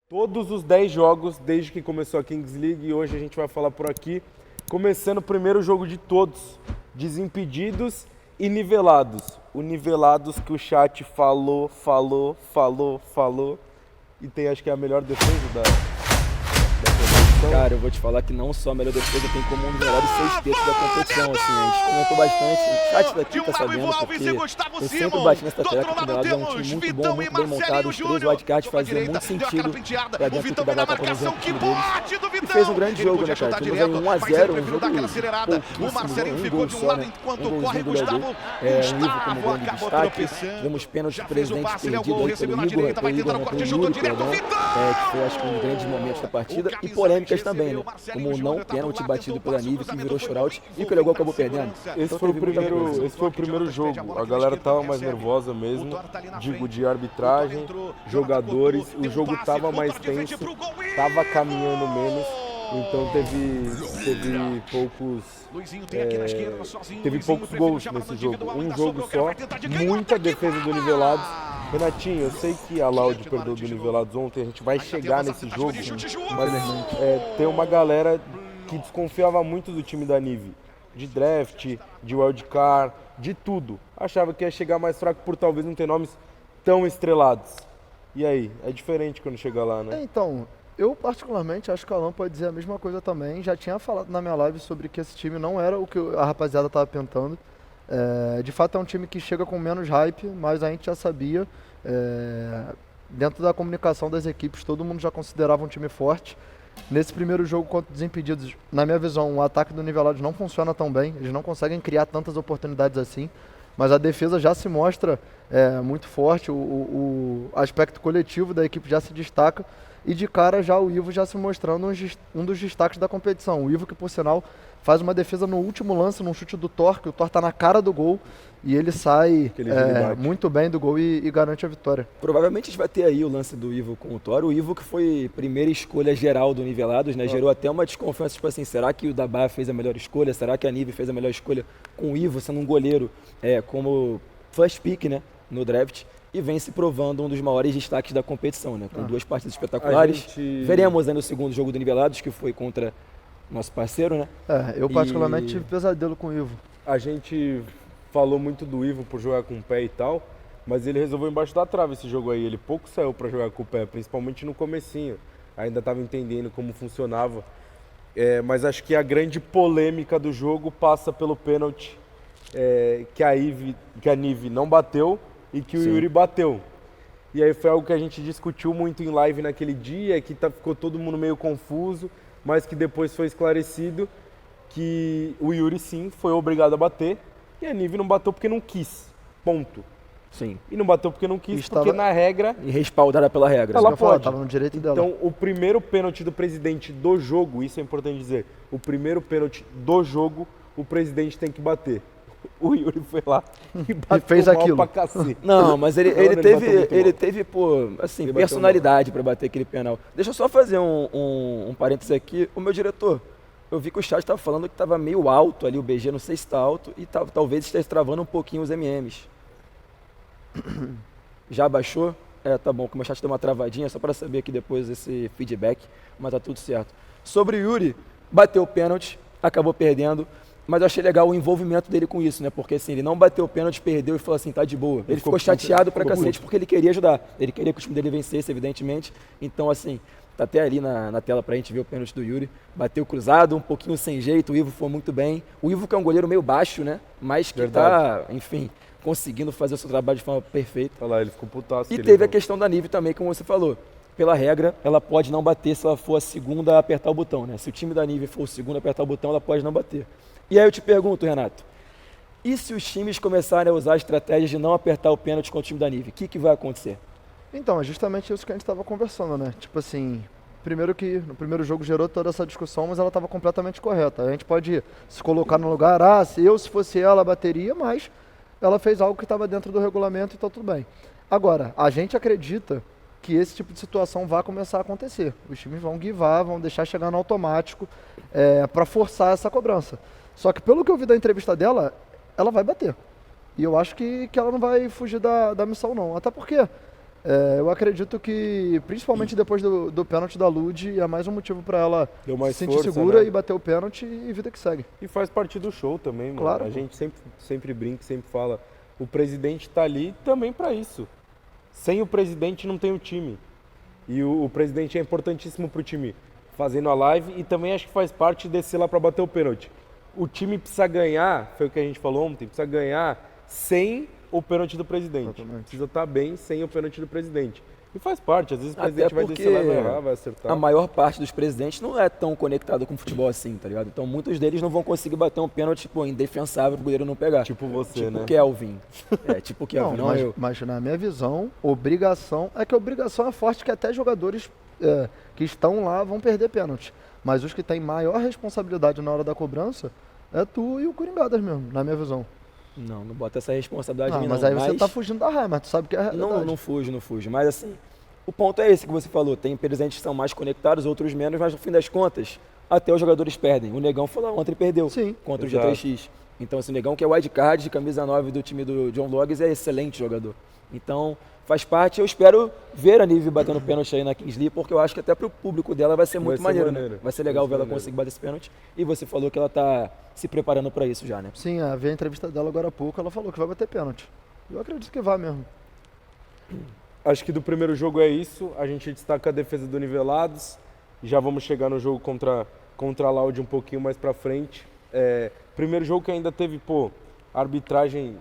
Todos os 10 jogos desde que começou a Kings League e hoje a gente vai falar por aqui. Começando o primeiro jogo de todos, Desimpedidos e Nivelados. O Nivelados que o chat falou. E tem, acho que é a melhor defesa da competição. Cara, eu vou te falar que não só a melhor defesa, tem como um dos melhores 6 da competição, assim, a gente comentou bastante, o chat daqui tá sabendo, porque eu sempre bati nessa tecla que o Nivelados é um time muito bom, muito bem montado, os 3 wildcards faziam muito sentido pra dentro da data para o time deles, e fez um grande jogo, né, cara, tivemos aí 1-0, um jogo pouquíssimo, um gol só, né, um golzinho do Ledu, um Ivo como grande destaque, tivemos pênalti presidente perdido aí pelo Igor, pelo Yuri, que foi, acho que, um dos grandes momentos da partida, e polêmicas também, né? Como o não pênalti batido pela Nive, que virou shootout e que o Legal acabou perdendo. Esse foi o primeiro jogo. A galera tava mais nervosa mesmo, digo, de arbitragem, jogadores. O jogo tava mais tenso, tava caminhando menos. Então teve poucos gols nesse jogo. Um jogo só, muita defesa do Nivelados. Renatinho, eu sei que a Loud perdeu do Nivelados ontem, a gente vai chegar nesse jogo, mas tem uma galera que desconfiava muito do time da Nive, de draft, de wildcard, de tudo. Achava que ia chegar mais fraco por talvez não ter nomes tão estrelados. E aí, é diferente quando chega lá, né? Então, eu particularmente acho que o Alan pode dizer a mesma coisa também. Já tinha falado na minha live sobre que esse time não era o que a rapaziada estava pintando. De fato é um time que chega com menos hype, mas a gente já sabia, dentro da comunicação das equipes, todo mundo já considerava um time forte. Nesse primeiro jogo contra os Desimpedidos, na minha visão, o ataque do Nivelados não funciona tão bem, eles não conseguem criar tantas oportunidades assim, mas a defesa já se mostra muito forte, o aspecto coletivo da equipe já se destaca, e de cara já o Ivo já se mostrando um dos destaques da competição. O Ivo que, por sinal, faz uma defesa no último lance, num chute do Thor, que o Thor tá na cara do gol e ele sai muito bem do gol e garante a vitória. Provavelmente a gente vai ter aí o lance do Ivo com o Thor. O Ivo que foi primeira escolha geral do Nivelados, né? Gerou até uma desconfiança, tipo assim, será que o Dabá fez a melhor escolha? Será que a Nive fez a melhor escolha com o Ivo sendo um goleiro como first pick, né, no draft? E vem se provando um dos maiores destaques da competição, né? Com 2 partidas espetaculares. Veremos aí no segundo jogo do Nivelados, que foi contra nosso parceiro, né? Eu particularmente tive pesadelo com o Ivo. A gente falou muito do Ivo por jogar com o pé e tal, mas ele resolveu embaixo da trave esse jogo aí. Ele pouco saiu para jogar com o pé, principalmente no comecinho. Ainda estava entendendo como funcionava. Mas acho que a grande polêmica do jogo passa pelo pênalti que a Nive não bateu e que o Yuri bateu. E aí foi algo que a gente discutiu muito em live naquele dia, que ficou todo mundo meio confuso, mas que depois foi esclarecido que o Yuri sim foi obrigado a bater e a Nive não bateu porque não quis, ponto. Sim. E não bateu porque não quis, porque na regra... E respaldada pela regra. Ela pode. Tava no direito dela. Então o primeiro pênalti do presidente do jogo, isso é importante dizer, o primeiro pênalti do jogo, o presidente tem que bater. O Yuri foi lá e bateu fez aquilo pra cacete. Não, mas ele teve pô, assim, personalidade para bater aquele penal. Deixa eu só fazer um parênteses aqui. O meu diretor, eu vi que o chat estava falando que estava meio alto ali, o BG, não sei se está alto, e talvez esteja travando um pouquinho os MMs. Já baixou? Tá bom, que o meu chat deu uma travadinha, só para saber aqui depois esse feedback, mas tá tudo certo. Sobre o Yuri, bateu o pênalti, acabou perdendo. Mas eu achei legal o envolvimento dele com isso, né? Porque assim, ele não bateu o pênalti, perdeu e falou assim, tá de boa. Ele ficou chateado pra cacete porque ele queria ajudar. Ele queria que o time dele vencesse, evidentemente. Então, assim, tá até ali na tela pra gente ver o pênalti do Yuri. Bateu cruzado, um pouquinho sem jeito, o Ivo foi muito bem. O Ivo que é um goleiro meio baixo, né? Mas que tá, enfim, conseguindo fazer o seu trabalho de forma perfeita. Olha lá, ele ficou putaço. E teve a questão da Nive também, como você falou. Pela regra, ela pode não bater se ela for a segunda a apertar o botão, né? Se o time da Nive for o segundo a apertar o botão, ela pode não bater. E aí eu te pergunto, Renato, e se os times começarem a usar estratégias de não apertar o pênalti com o time da Nive, o que vai acontecer? Então, é justamente isso que a gente estava conversando, né? Tipo assim, primeiro que no primeiro jogo gerou toda essa discussão, mas ela estava completamente correta. A gente pode se colocar no lugar, se fosse ela, bateria, mas ela fez algo que estava dentro do regulamento, então tudo bem. Agora, a gente acredita que esse tipo de situação vai começar a acontecer. Os times vão guivar, vão deixar chegar no automático para forçar essa cobrança. Só que pelo que eu vi da entrevista dela, ela vai bater. E eu acho que ela não vai fugir da missão, não. Até porque Eu acredito que, principalmente depois do pênalti da Lud, é mais um motivo para ela Deu se mais sentir força, segura né? e bater o pênalti e vida que segue. E faz parte do show também, mano. Claro, A pô. gente sempre brinca, sempre fala. O presidente tá ali também pra isso. Sem o presidente não tem o time. E o presidente é importantíssimo pro time fazendo a live e também acho que faz parte de descer lá pra bater o pênalti. O time precisa ganhar, foi o que a gente falou ontem, precisa ganhar sem o pênalti do presidente. Exatamente. Precisa estar bem sem o pênalti do presidente. E faz parte, às vezes o Até presidente vai porque descer lá, vai errar, vai acertar. a maior parte dos presidentes não é tão conectado com o futebol assim, tá ligado? Então muitos deles não vão conseguir bater um pênalti, tipo, indefensável pro goleiro não pegar. Tipo você, tipo né? Kelvin. Tipo Kelvin, não eu. Mas na minha visão, obrigação é que a obrigação é forte que até jogadores que estão lá vão perder pênalti. Mas os que têm maior responsabilidade na hora da cobrança é tu e o Coringadas mesmo, na minha visão. Não bota essa responsabilidade em mim, Mas não. aí você tá fugindo da raia, mas tu sabe que é a realidade. Não fujo. Mas assim, o ponto é esse que você falou. Tem presidentes que são mais conectados, outros menos, mas no fim das contas, até os jogadores perdem. O Negão foi lá ontem, ele perdeu Sim. contra Exato. o G3X. Então, assim, o Negão, que é o wildcard de camisa 9 do time do John Logs, é excelente jogador. Então, faz parte. Eu espero ver a Nive batendo pênalti aí na Kingsley, porque eu acho que até pro público dela vai ser muito ser maneiro, maneiro. né? Vai ser legal Vai ser ver ela maneiro. conseguir bater esse pênalti. E você falou que ela tá se preparando pra isso já, né? Sim, vi a entrevista dela agora há pouco, ela falou que vai bater pênalti. Eu acredito que vai mesmo. Acho que do primeiro jogo é isso. A gente destaca a defesa do Nivelados. Já vamos chegar no jogo contra a Loud um pouquinho mais pra frente. Primeiro jogo que ainda teve, a arbitragem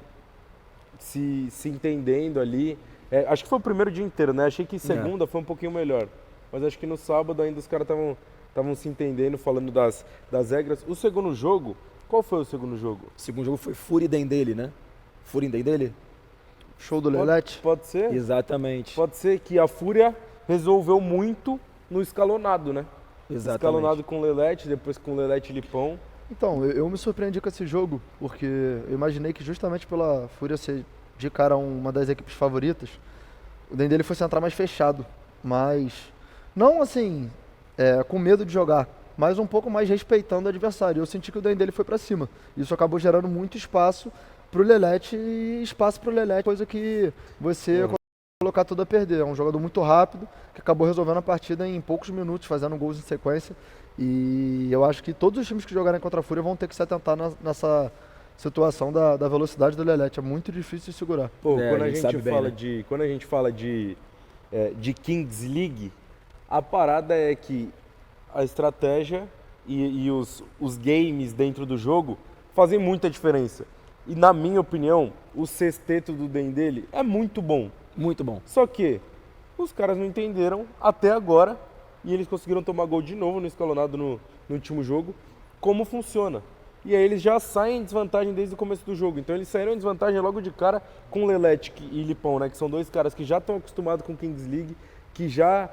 se entendendo ali. Acho que foi o primeiro dia inteiro, né? Achei que segunda foi um pouquinho melhor. Mas acho que no sábado ainda os caras estavam se entendendo, falando das regras. O segundo jogo, qual foi o segundo jogo? O segundo jogo foi Fury Dendele, né? Fury Dendele? Show do Lelete? Pode ser? Exatamente. Pode ser que a Fúria resolveu muito no escalonado, né? Exatamente. Escalonado com Lelete, depois com Lelete e Lipão. Então, eu me surpreendi com esse jogo, porque eu imaginei que justamente pela Fúria ser de cara uma das equipes favoritas, o Dendele fosse entrar mais fechado, mas não assim, com medo de jogar, mas um pouco mais respeitando o adversário. Eu senti que o Dendele foi pra cima. Isso acabou gerando muito espaço pro Lelete e espaço pro Lelete, coisa que você colocar tudo a perder. É um jogador muito rápido, que acabou resolvendo a partida em poucos minutos, fazendo gols em sequência. E eu acho que todos os times que jogarem contra a Fúria vão ter que se atentar nessa situação da velocidade do Lelete. É muito difícil de segurar. Quando a gente sabe bem, né? Quando a gente fala de Kings League, a parada é que a estratégia e os games dentro do jogo fazem muita diferença. E na minha opinião, o sexteto do Dendele é muito bom. Muito bom. Só que os caras não entenderam até agora, e eles conseguiram tomar gol de novo no escalonado no último jogo, como funciona. E aí eles já saem em desvantagem desde o começo do jogo. Então eles saíram em desvantagem logo de cara com Lelete e Lipão, né? Que são dois caras que já estão acostumados com Kings League, que já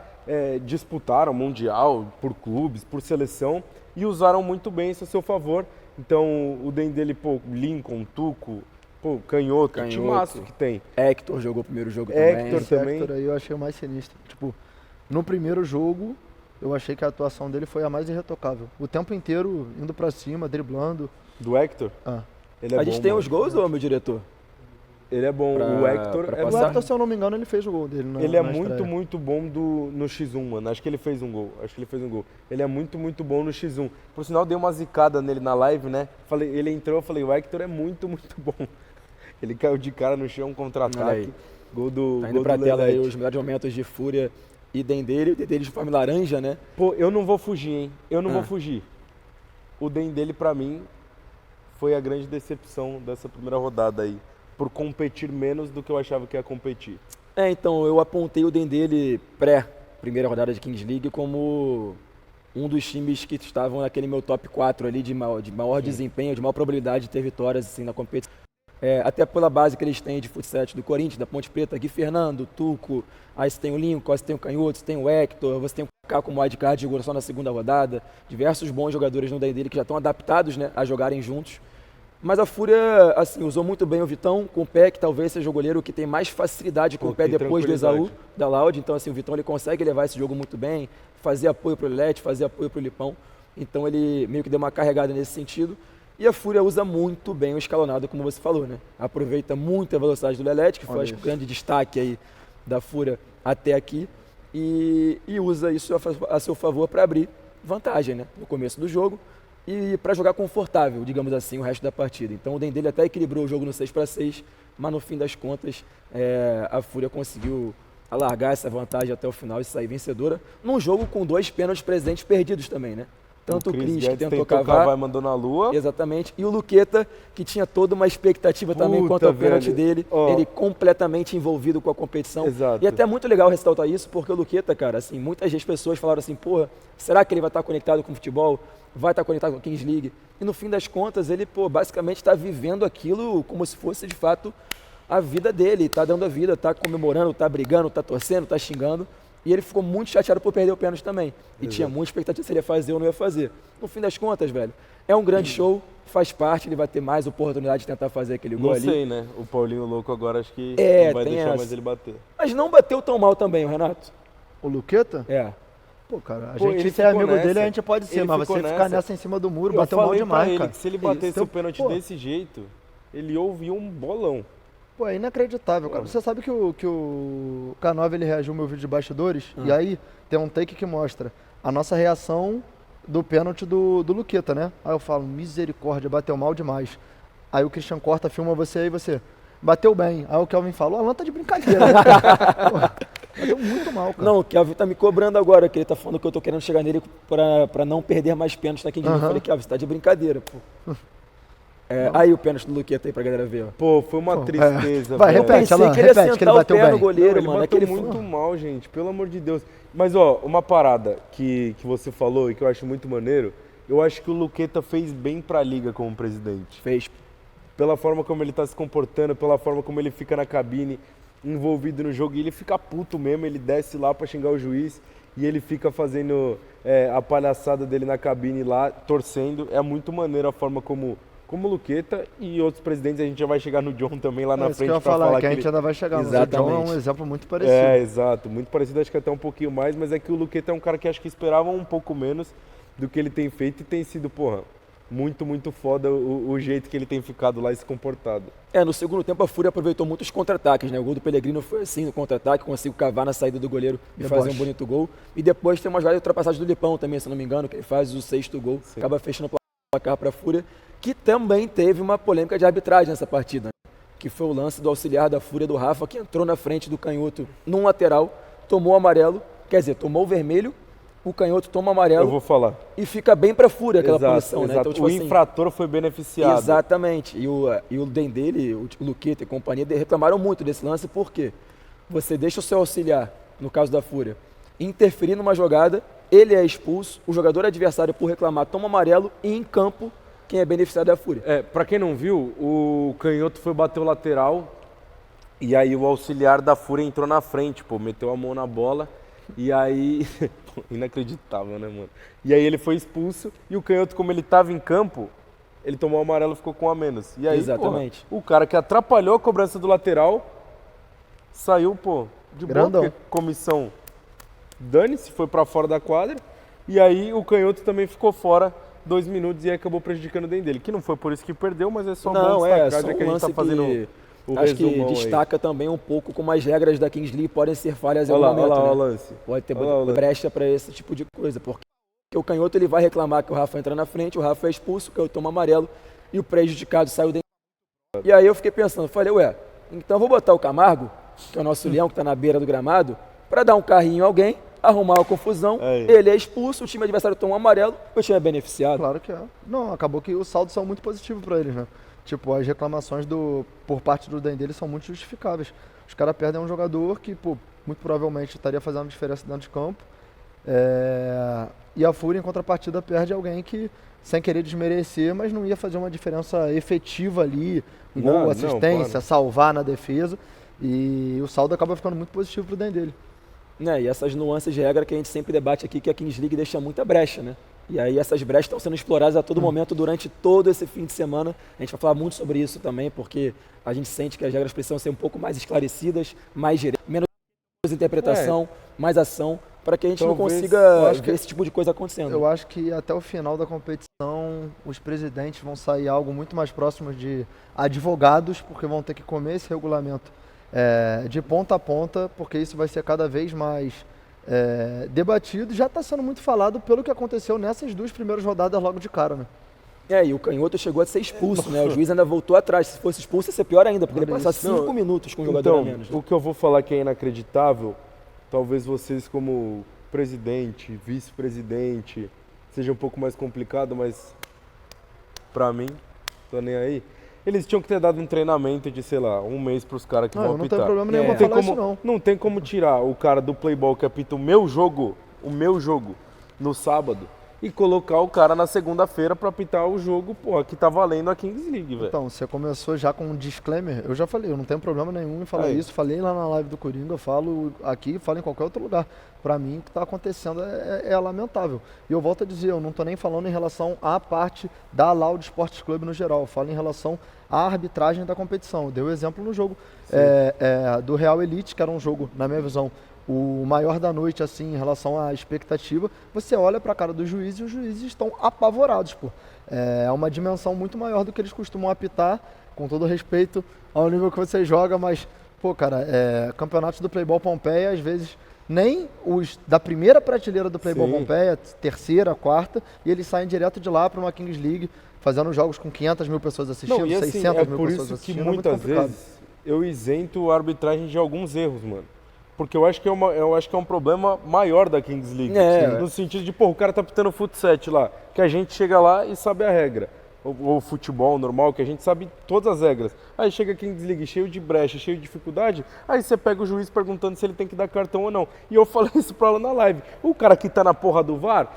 disputaram Mundial por clubes, por seleção, e usaram muito bem isso a seu favor. Então o Dendele, Lincoln, Tuco, Canhoto, timaço que tem. Hector jogou o primeiro jogo Hector também. também. Hector aí eu achei o mais sinistro. Tipo, no primeiro jogo, eu achei que a atuação dele foi a mais irretocável. O tempo inteiro indo pra cima, driblando. Do Hector? Ele é A gente bom, tem mano. os gols, ô meu diretor? Ele é bom. O Hector pra é O passar? Hector, se eu não me engano, ele fez o gol dele. Ele é na muito, estreia. muito bom no X1, mano. Acho que ele fez um gol. Ele é muito, muito bom no X1. Por sinal, dei uma zicada nele na live, né? Ele entrou, eu falei, o Hector é muito, muito bom. Ele caiu de cara no chão, Olha contra-ataque. aí. Gol do Tá indo gol pra do tela aí Lelete. os melhores momentos de Fúria e Dendele. O Dendele de forma laranja, né? Eu não vou fugir, hein? Eu não vou fugir. O Dendele, pra mim, foi a grande decepção dessa primeira rodada aí. Por competir menos do que eu achava que ia competir. Então, eu apontei o Dendele pré-primeira rodada de Kings League como um dos times que estavam naquele meu top 4 ali de maior desempenho, de maior probabilidade de ter vitórias assim, na competição. Até pela base que eles têm de futsal do Corinthians, da Ponte Preta, Gui Fernando, Tuco, aí você tem o Lincoln, aí você tem o Canhoto, você tem o Hector, você tem o Kaká como wildcard, jogou só na segunda rodada, diversos bons jogadores no Dendele que já estão adaptados, né, a jogarem juntos. Mas a Fúria, assim, usou muito bem o Vitão com o pé, que talvez seja o goleiro que tem mais facilidade com o pé depois do Esaú, da Loud. Então, assim, o Vitão ele consegue levar esse jogo muito bem, fazer apoio pro Lelete, fazer apoio pro Lipão. Então, ele meio que deu uma carregada nesse sentido. E a Fúria usa muito bem o escalonado, como você falou, né? Aproveita muito a velocidade do Lelete, que foi acho que o grande destaque aí da Fúria até aqui e usa isso a seu favor para abrir vantagem, né, no começo do jogo e para jogar confortável, digamos assim, o resto da partida. Então o Dendele até equilibrou o jogo no 6-6, mas no fim das contas a Fúria conseguiu alargar essa vantagem até o final e sair vencedora num jogo com 2 pênaltis presentes perdidos também, né? Tanto o Cris, que tentou cavar e mandou na lua. Exatamente. E o Luqueta, que tinha toda uma expectativa também quanto ao pênalti dele. Ele completamente envolvido com a competição. Exato. E até muito legal ressaltar isso, porque o Luqueta, cara, assim, muitas vezes pessoas falaram assim, porra, será que ele vai estar conectado com o futebol? Vai estar conectado com a Kings League? E no fim das contas, ele, basicamente está vivendo aquilo como se fosse, de fato, a vida dele. Está dando a vida, está comemorando, está brigando, está torcendo, está xingando. E ele ficou muito chateado por perder o pênalti também. E tinha muita expectativa se ele ia fazer ou não ia fazer. No fim das contas, velho, é um grande show, faz parte, ele vai ter mais oportunidade de tentar fazer aquele gol ali. Não sei, né? O Paulinho Louco agora acho que não vai deixar mais ele bater. Mas não bateu tão mal também, o Renato. O Luqueta? É. Pô, cara, a gente se é amigo dele, a gente pode ser, mas você ficar nessa em cima do muro, bateu mal demais, cara. Que se ele batesse o pênalti desse jeito, ele ouvia um bolão. Pô, é inacreditável, cara. Você sabe que o K9 ele reagiu ao meu vídeo de bastidores, e aí tem um take que mostra a nossa reação do pênalti do Luqueta, né? Aí eu falo, misericórdia, bateu mal demais. Aí o Christian corta, filma você e você, bateu bem. Aí o Kelvin fala, o Alan tá de brincadeira, né? Bateu muito mal, cara. Não, o Kelvin tá me cobrando agora, que ele tá falando que eu tô querendo chegar nele pra não perder mais pênaltis na Kings League. Eu falei, Kelvin, você tá de brincadeira, pô. Aí o pênalti do Luqueta aí pra galera ver, ó. Pô, foi uma tristeza. Vai, repete, Alan, que ele ia sentar que ele bateu o pé no goleiro, não, mano. Ele bateu muito mal, gente, pelo amor de Deus. Mas, ó, uma parada que você falou e que eu acho muito maneiro, eu acho que o Luqueta fez bem pra liga como presidente. Fez. Pela forma como ele tá se comportando, pela forma como ele fica na cabine, envolvido no jogo, e ele fica puto mesmo, ele desce lá pra xingar o juiz e ele fica fazendo a palhaçada dele na cabine lá, torcendo. É muito maneiro a forma como o Luqueta e outros presidentes, a gente já vai chegar no John também lá na frente para falar que a gente ainda vai chegar. Exatamente. O John é um exemplo muito parecido. Exato, muito parecido, acho que até um pouquinho mais, mas é que o Luqueta é um cara que acho que esperava um pouco menos do que ele tem feito e tem sido, muito, muito foda o jeito que ele tem ficado lá e se comportado. No segundo tempo a Fúria aproveitou muitos contra-ataques, né? O gol do Pellegrino foi assim, no contra-ataque, conseguiu cavar na saída do goleiro e fazer um bonito gol. E depois tem uma jogada de ultrapassagem do Lipão também, se não me engano, que ele faz o 6º gol, acaba fechando o placar para a Fúria, que também teve uma polêmica de arbitragem nessa partida, né? Que foi o lance do auxiliar da Fúria do Rafa, que entrou na frente do canhoto num lateral, tomou o amarelo, tomou o vermelho, o canhoto toma o amarelo. Eu vou falar. E fica bem pra Fúria aquela posição, né? Então, tipo, o infrator foi beneficiado. Exatamente. E o Dendele, o Luqueta e companhia reclamaram muito desse lance, porque você deixa o seu auxiliar, no caso da Fúria, interferir numa jogada, ele é expulso, o jogador adversário, por reclamar, toma amarelo e em campo, quem é beneficiado é a Fúria. Pra quem não viu, o canhoto foi bater o lateral e aí o auxiliar da Fúria entrou na frente, meteu a mão na bola e aí... Inacreditável, né, mano? E aí ele foi expulso e o canhoto, como ele tava em campo, ele tomou o amarelo e ficou com a menos. E aí, exatamente. O cara que atrapalhou a cobrança do lateral saiu, de grandão. boa, porque comissão dane-se, foi pra fora da quadra. E aí o canhoto também ficou fora 2 minutos e aí acabou prejudicando o dele. Que não foi por isso que perdeu, mas é só bom destacar, só já que a gente tá fazendo o acho que resumão destaca também um pouco como as regras da Kings League podem ser falhas em algum momento, olha lá, né? o lance. Pode ter brecha para esse tipo de coisa, porque o canhoto ele vai reclamar que o Rafa entra na frente, o Rafa é expulso, o canhoto toma amarelo e o prejudicado saiu dentro. E aí eu fiquei pensando, falei, então eu vou botar o Camargo, que é o nosso leão que está na beira do gramado, para dar um carrinho a alguém, arrumar uma confusão, ele é expulso, o time adversário toma um amarelo, o time é beneficiado. Claro que é. Não, acabou que os saldos são muito positivos para eles, né? Tipo, as reclamações por parte do Dendele são muito justificáveis. Os caras perdem um jogador que, muito provavelmente estaria fazendo uma diferença dentro de campo. E a Fúria, em contrapartida, perde alguém que, sem querer desmerecer, mas não ia fazer uma diferença efetiva ali, gol, assistência, salvar na defesa. E o saldo acaba ficando muito positivo pro Dendele. E essas nuances de regra que a gente sempre debate aqui, que a Kings League deixa muita brecha, né? E aí essas brechas estão sendo exploradas a todo momento durante todo esse fim de semana. A gente vai falar muito sobre isso também, porque a gente sente que as regras precisam ser um pouco mais esclarecidas, mais diretas, menos interpretação, mais ação, para que a gente não consiga ver esse tipo de coisa acontecendo. Eu acho que até o final da competição os presidentes vão sair algo muito mais próximo de advogados, porque vão ter que comer esse regulamento de ponta a ponta, porque isso vai ser cada vez mais debatido. Já está sendo muito falado pelo que aconteceu nessas 2 primeiras rodadas logo de cara, né? E o canhoto chegou a ser expulso, né? O juiz ainda voltou atrás. Se fosse expulso, ia ser pior ainda, porque ele passar 5 minutos com o jogador a menos. O que eu vou falar que é inacreditável, talvez vocês como presidente, vice-presidente, seja um pouco mais complicado, mas pra mim, tô nem aí. Eles tinham que ter dado um treinamento de, sei lá, 1 mês pros caras que vão apitar. Não tem problema nenhum pra falar isso, não. Não tem como tirar o cara do Playboy que apita o meu jogo, no sábado, e colocar o cara na segunda-feira pra apitar o jogo, que tá valendo a Kings League, velho. Então, você começou já com um disclaimer. Eu já falei, eu não tenho problema nenhum em falar isso. Falei lá na live do Coringa, eu falo aqui, falo em qualquer outro lugar. Pra mim, o que tá acontecendo é lamentável. E eu volto a dizer, eu não tô nem falando em relação à parte da Loud Sports Club no geral. Eu falo em relação à arbitragem da competição. Eu dei o exemplo no jogo do Real Elite, que era um jogo, na minha visão, o maior da noite, assim, em relação à expectativa. Você olha para a cara dos juízes e os juízes estão apavorados, pô. É uma dimensão muito maior do que eles costumam apitar, com todo respeito ao nível que você joga, mas, pô, cara, campeonatos do Playball Pompeia, às vezes, nem os da primeira prateleira do Playball Pompeia, terceira, quarta, e eles saem direto de lá para uma Kings League, fazendo jogos com 500 mil pessoas assistindo, Não, e assim, 600 mil pessoas assistindo. É por isso que muitas vezes eu isento a arbitragem de alguns erros, mano. Porque eu acho que é um problema maior da Kings League. No sentido de, o cara tá pitando futsal lá, que a gente chega lá e sabe a regra. Ou futebol normal, que a gente sabe todas as regras. Aí chega a Kings League cheio de brecha, cheio de dificuldade, aí você pega o juiz perguntando se ele tem que dar cartão ou não. E eu falei isso pra ela na live. O cara que tá na porra do VAR,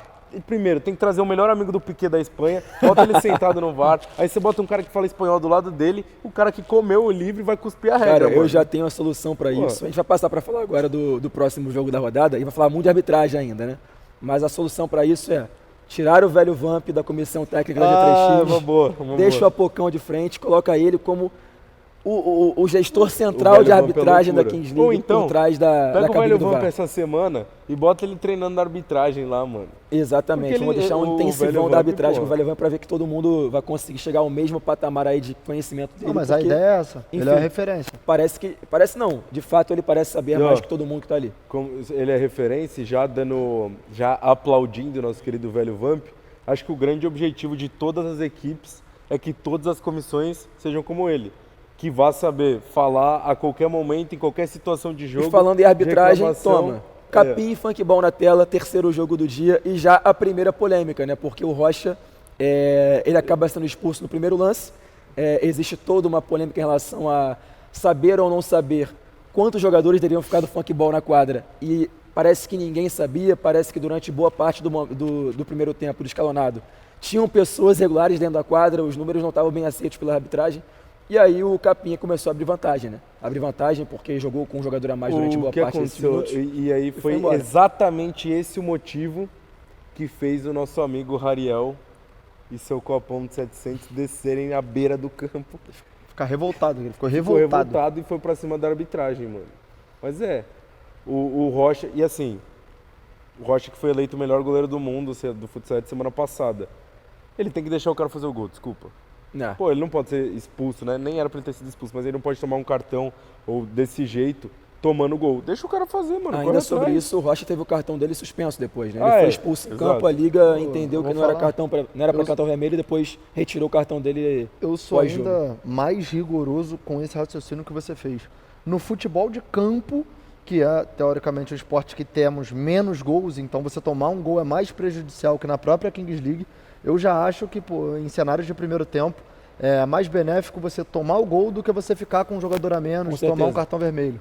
primeiro, tem que trazer o melhor amigo do Piquet da Espanha, bota ele sentado no VAR, aí você bota um cara que fala espanhol do lado dele, o cara que comeu o livre vai cuspir a regra. Cara, eu já tenho a solução pra isso. A gente vai passar pra falar agora do próximo jogo da rodada e vai falar muito de arbitragem ainda, né? Mas a solução pra isso é tirar o velho Vamp da comissão técnica da G3X, deixa o Apocão de frente, coloca ele como o gestor central de arbitragem da Kings League. Ou então, por trás da pega o velho Vamp VAR. essa semana e bota ele treinando na arbitragem lá, mano. Exatamente, vamos deixar um intensivão da arbitragem com o velho Vamp pra ver que todo mundo vai conseguir chegar ao mesmo patamar aí de conhecimento dele. Não, mas a ideia é essa, enfim, ele é a referência. Parece não, de fato ele parece saber mais que todo mundo que tá ali. Como ele é referência, já aplaudindo o nosso querido velho Vamp, acho que o grande objetivo de todas as equipes é que todas as comissões sejam como ele. Que vá saber falar a qualquer momento, em qualquer situação de jogo. E falando em arbitragem, toma. Capim e Funkball na tela, terceiro jogo do dia e já a primeira polêmica, né? Porque o Rocha, ele acaba sendo expulso no primeiro lance. Existe toda uma polêmica em relação a saber ou não saber quantos jogadores teriam ficado Funkball na quadra. E parece que ninguém sabia, parece que durante boa parte do primeiro tempo, do escalonado, tinham pessoas regulares dentro da quadra, os números não estavam bem aceitos pela arbitragem. E aí o Capinha começou a abrir vantagem, né? Abrir vantagem porque jogou com um jogador a mais durante boa parte desses minutos. E aí foi exatamente esse o motivo que fez o nosso amigo Rariel e seu copão de 700 descerem à beira do campo. Ficar revoltado, ele ficou revoltado e foi pra cima da arbitragem, mano. Mas o Rocha, e assim, o Rocha que foi eleito o melhor goleiro do mundo do futsal de semana passada, ele tem que deixar o cara fazer o gol, desculpa. Não. Pô, ele não pode ser expulso, né? Nem era pra ele ter sido expulso, mas ele não pode tomar um cartão ou desse jeito, tomando gol. Deixa o cara fazer, mano. Ainda sobre isso, o Rocha teve o cartão dele suspenso depois, né? Ele foi expulso em campo, a Liga entendeu que não era pra cartão vermelho e depois retirou o cartão dele. Eu sou ainda mais rigoroso com esse raciocínio que você fez. No futebol de campo, que é teoricamente o esporte que temos menos gols, então você tomar um gol é mais prejudicial que na própria Kings League. Eu já acho que, em cenários de primeiro tempo, é mais benéfico você tomar o gol do que você ficar com um jogador a menos, tomar um cartão vermelho.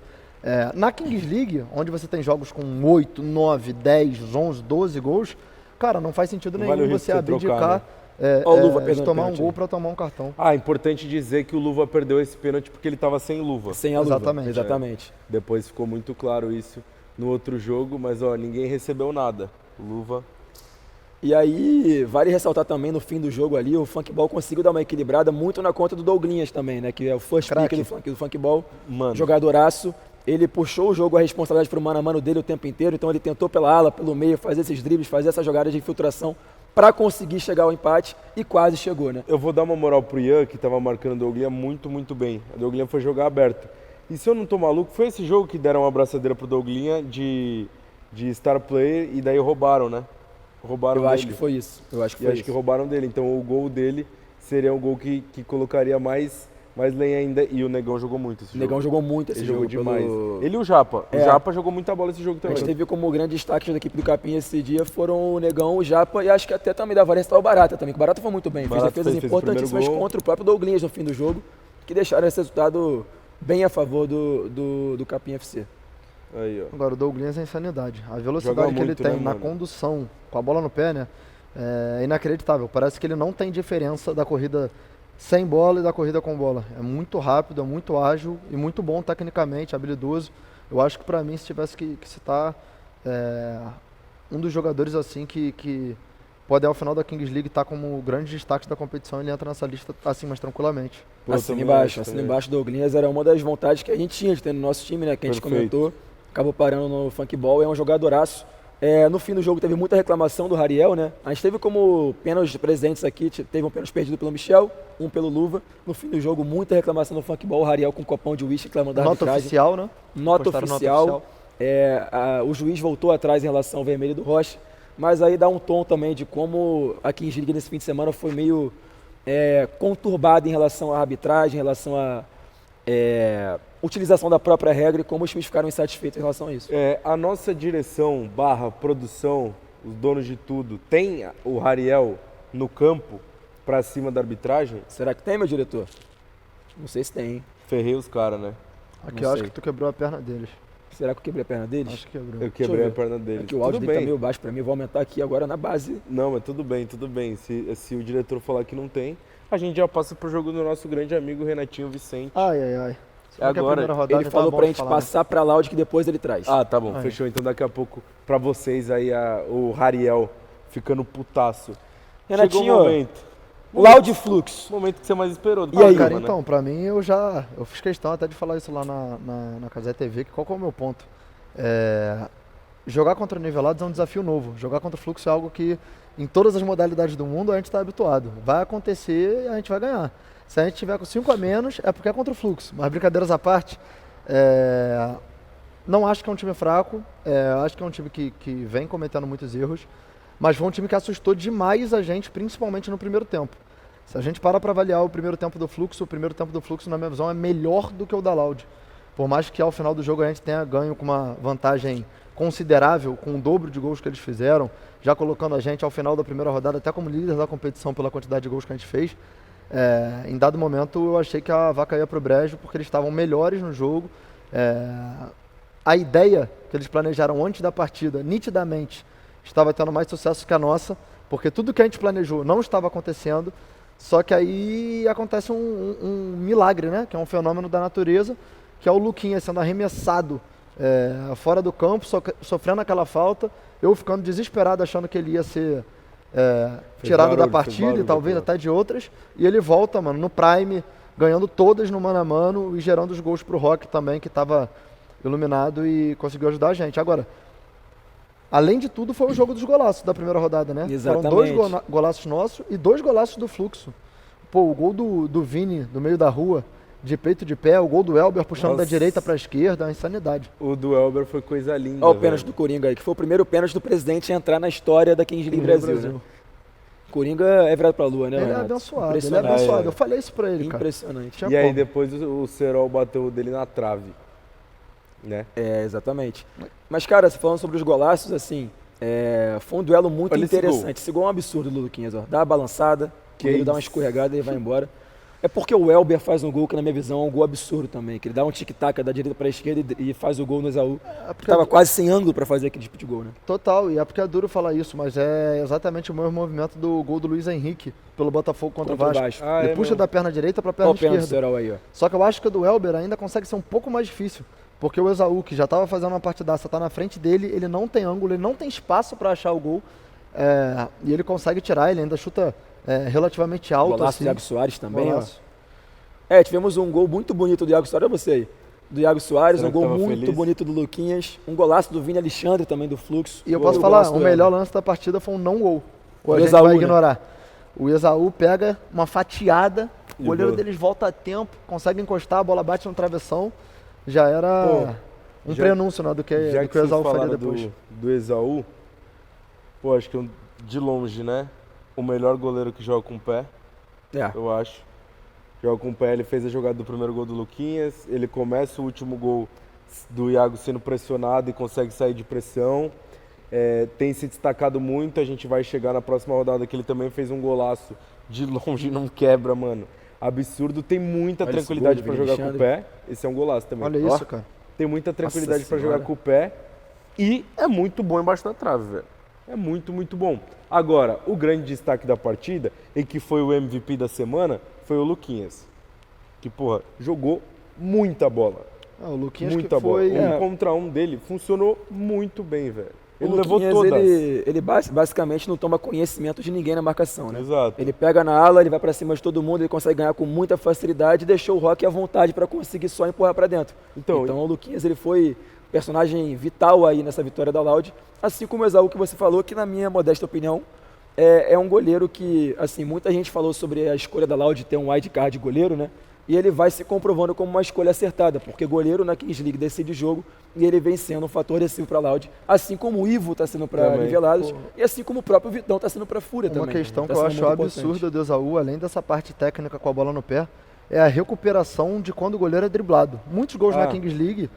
Na Kings League, onde você tem jogos com 8, 9, 10, 11, 12 gols, cara, não faz sentido nenhum você abdicar de tomar um gol para tomar um cartão. Importante dizer que o Luva perdeu esse pênalti porque ele estava sem luva. Sem a luva, exatamente. Depois ficou muito claro isso no outro jogo, mas ninguém recebeu nada. O Luva... E aí, vale ressaltar também no fim do jogo ali, o Funkball conseguiu dar uma equilibrada muito na conta do Douglinhas também, né? Que é o first pick do Funkball, jogadoraço. Ele puxou o jogo, a responsabilidade pro mano a mano dele o tempo inteiro, então ele tentou pela ala, pelo meio, fazer esses dribles, fazer essas jogadas de infiltração para conseguir chegar ao empate e quase chegou, né? Eu vou dar uma moral pro Ian, que tava marcando o Douglinha muito, muito bem. O Douglinha foi jogar aberto. E se eu não tô maluco, foi esse jogo que deram uma abraçadeira pro Douglinha de star player e daí roubaram, né? Roubaram Eu dele. acho que foi isso. Eu acho que E foi acho isso. que roubaram dele. Então o gol dele seria um gol que colocaria mais lenha ainda. E o Negão jogou muito esse O Negão jogo. jogou muito esse Ele jogo. jogou demais. pelo- Ele e o Japa. É. O Japa jogou muita bola esse jogo A também. gente teve como grande destaque da equipe do Capim esse dia foram o Negão, o Japa e acho que até também da Valência tá o Barata também, que o Barata foi muito bem, Barata fez defesas fez o importantíssimas primeiro gol. contra o próprio Douglinhas no fim do jogo, que deixaram esse resultado bem a favor do Capim FC. Aí, ó. Agora, o Douglas é insanidade. A velocidade Joga que ele muito, tem né, na mano? condução com a bola no pé, né? É inacreditável. Parece que ele não tem diferença da corrida sem bola e da corrida com bola. É muito rápido, é muito ágil e muito bom tecnicamente, habilidoso. Eu acho que pra mim, se tivesse que citar um dos jogadores assim que pode ao final da Kings League estar como grande destaque da competição, ele entra nessa lista assim mais tranquilamente. Pô, eu Assina também embaixo, acho assina também. embaixo do Douglinhas era uma das vontades que a gente tinha de ter no nosso time, né? Que a gente Perfeito. comentou, acabou parando no funkball, é um jogadoraço. No fim do jogo teve muita reclamação do Rariel, né? A gente teve como pênaltis presentes aqui, teve um pênalti perdido pelo Michel, um pelo Luva. No fim do jogo, muita reclamação do funkball, o Rariel com um copão de uísque reclamando da Nota arbitragem. oficial, né? Nota Postaram oficial. O juiz voltou atrás em relação ao vermelho do Rocha, mas aí dá um tom também de como a Kings League nesse fim de semana foi meio conturbada em relação à arbitragem, em relação à utilização da própria regra e como os times ficaram insatisfeitos em relação a isso. A nossa direção / produção, os donos de tudo, tem o Rariel no campo pra cima da arbitragem? Será que tem, meu diretor? Não sei se tem, hein? Ferrei os caras, né? Aqui Não eu acho sei. que tu quebrou a perna deles. Será que eu quebrei a perna deles? Acho que quebrou. Eu Deixa quebrei eu a ver. perna deles. É que o áudio Tudo dele tá bem. meio baixo pra mim, vou aumentar aqui agora na base. Não, mas tudo bem, tudo bem. Se o diretor falar que não tem, a gente já passa pro jogo do nosso grande amigo Renatinho Vicente. Ai, ai, ai. Se não quer a Agora, primeira rodada, Ele então falou é bom pra de gente falar, né? passar pra Loud que depois ele traz. Ah, tá bom, Aí. fechou. Então daqui a pouco pra vocês aí o Rariel ficando putaço. Renatinho, Chegou o momento. Loud Flux. Momento que você mais esperou do E aí, programa, Cara, né? então, pra mim eu fiz questão até de falar isso lá na Casé TV, que qual que é o meu ponto? Jogar contra nivelados é um desafio novo. Jogar contra o fluxo é algo que em todas as modalidades do mundo a gente está habituado. Vai acontecer e a gente vai ganhar. Se a gente tiver com 5 a menos, é porque é contra o fluxo. Mas brincadeiras à parte, não acho que é um time fraco, acho que é um time que vem cometendo muitos erros, mas foi um time que assustou demais a gente, principalmente no primeiro tempo. Se a gente para avaliar o primeiro tempo do fluxo, na minha visão, é melhor do que o da Loud. Por mais que ao final do jogo a gente tenha ganho com uma vantagem considerável, com o dobro de gols que eles fizeram, já colocando a gente ao final da primeira rodada até como líder da competição pela quantidade de gols que a gente fez. Em dado momento eu achei que a vaca ia pro brejo porque eles estavam melhores no jogo. A ideia que eles planejaram antes da partida, nitidamente, estava tendo mais sucesso que a nossa, porque tudo que a gente planejou não estava acontecendo, só que aí acontece um milagre, né? Que é um fenômeno da natureza, que é o Luquinha sendo arremessado fora do campo, sofrendo aquela falta, eu ficando desesperado achando que ele ia ser tirado da partida e talvez até de outras, e ele volta, mano, no prime, ganhando todas no mano a mano e gerando os gols pro Rock também, que estava iluminado e conseguiu ajudar a gente. Agora, além de tudo, foi o jogo dos golaços da primeira rodada, né? Exatamente. Foram 2 golaços nossos e 2 golaços do Fluxo. Pô, o gol do Vini, do meio da rua, de peito de pé, o gol do Elber puxando da Nossa. direita pra esquerda, é uma insanidade. O do Elber foi coisa linda. Olha o velho. pênalti do Coringa aí, que foi o primeiro pênalti do presidente a entrar na história da Kings League Brasil, né? Coringa é virado pra lua, né, Ele é Renato? abençoado, ele é Impressionante. abençoado. Eu falei isso pra ele, cara. Impressionante. Tinha E aí como. depois o Serol bateu dele na trave, né? Exatamente. Mas, cara, falando sobre os golaços, assim, foi um duelo muito Olha esse interessante. Esse gol é um absurdo do Luquinhas, ó. Dá uma balançada, Que ele dá uma isso. escorregada e vai embora. É porque o Elber faz um gol que, na minha visão, é um gol absurdo também. Que ele dá um tic-tac da direita pra esquerda e faz o gol no Esaú. Que tava quase sem ângulo pra fazer aquele tipo de gol, né? Total, e é porque é duro falar isso, mas é exatamente o mesmo movimento do gol do Luiz Henrique pelo Botafogo contra o Vasco. Ah, Ele é puxa mesmo. da perna direita pra Olha perna o pênalti do esquerda. Serol aí, ó. Só que eu acho que o do Elber ainda consegue ser um pouco mais difícil. Porque o Esaú, que já estava fazendo uma partidaça, tá na frente dele, ele não tem ângulo, ele não tem espaço para achar o gol. E ele consegue tirar, ele ainda chuta relativamente alto. Golaço assim. do Iago Soares também, Golaço. ó. Tivemos um gol muito bonito do Iago Soares, olha você aí. Do Iago Soares, Será um que gol tava muito feliz? bonito do Luquinhas. Um golaço do Vini Alexandre também, do Fluxo. E eu E posso o falar, golaço o do melhor Elber. lance da partida foi um não gol. Ou a Do gente Esaú, vai né? ignorar. O Esaú pega uma fatiada, E o goleiro gol. deles volta a tempo, consegue encostar, a bola bate no travessão. já era um prenúncio, né, do que o Exaú faria depois. Do Exaú, pô, acho que de longe, né? O melhor goleiro que joga com o pé, eu acho. Joga com o pé, ele fez a jogada do primeiro gol do Luquinhas, ele começa o último gol do Iago sendo pressionado e consegue sair de pressão. Tem se destacado muito, a gente vai chegar na próxima rodada que ele também fez um golaço de longe, não quebra, mano. Absurdo, tem muita tranquilidade para jogar com o pé. Esse é um golaço também. Olha isso, cara. Tem muita tranquilidade para jogar com o pé e é muito bom embaixo da trave, velho. É muito, muito bom. Agora, o grande destaque da partida, e que foi o MVP da semana, foi o Luquinhas. Que, porra, jogou muita bola. O Luquinhas muita que foi... bola. Um contra um dele funcionou muito bem, velho. Ele levou todas. Ele basicamente não toma conhecimento de ninguém na marcação, né? Exato. Ele pega na ala, ele vai pra cima de todo mundo, ele consegue ganhar com muita facilidade e deixou o Roque à vontade para conseguir só empurrar para dentro. Então o Luquinhas, ele foi personagem vital aí nessa vitória da Laude, assim como o Exaú que você falou, que na minha modesta opinião é um goleiro que, assim, muita gente falou sobre a escolha da Laude ter um wildcard de goleiro, né? E ele vai se comprovando como uma escolha acertada, porque goleiro na Kings League decide jogo e ele vem sendo um fator decisivo para a Laude, assim como o Ivo está sendo para Nivelados e assim como o próprio Vitão está sendo para a Fúria também. Uma questão que eu acho absurda do Exaú, além dessa parte técnica com a bola no pé, é a recuperação de quando o goleiro é driblado. Muitos gols na Kings League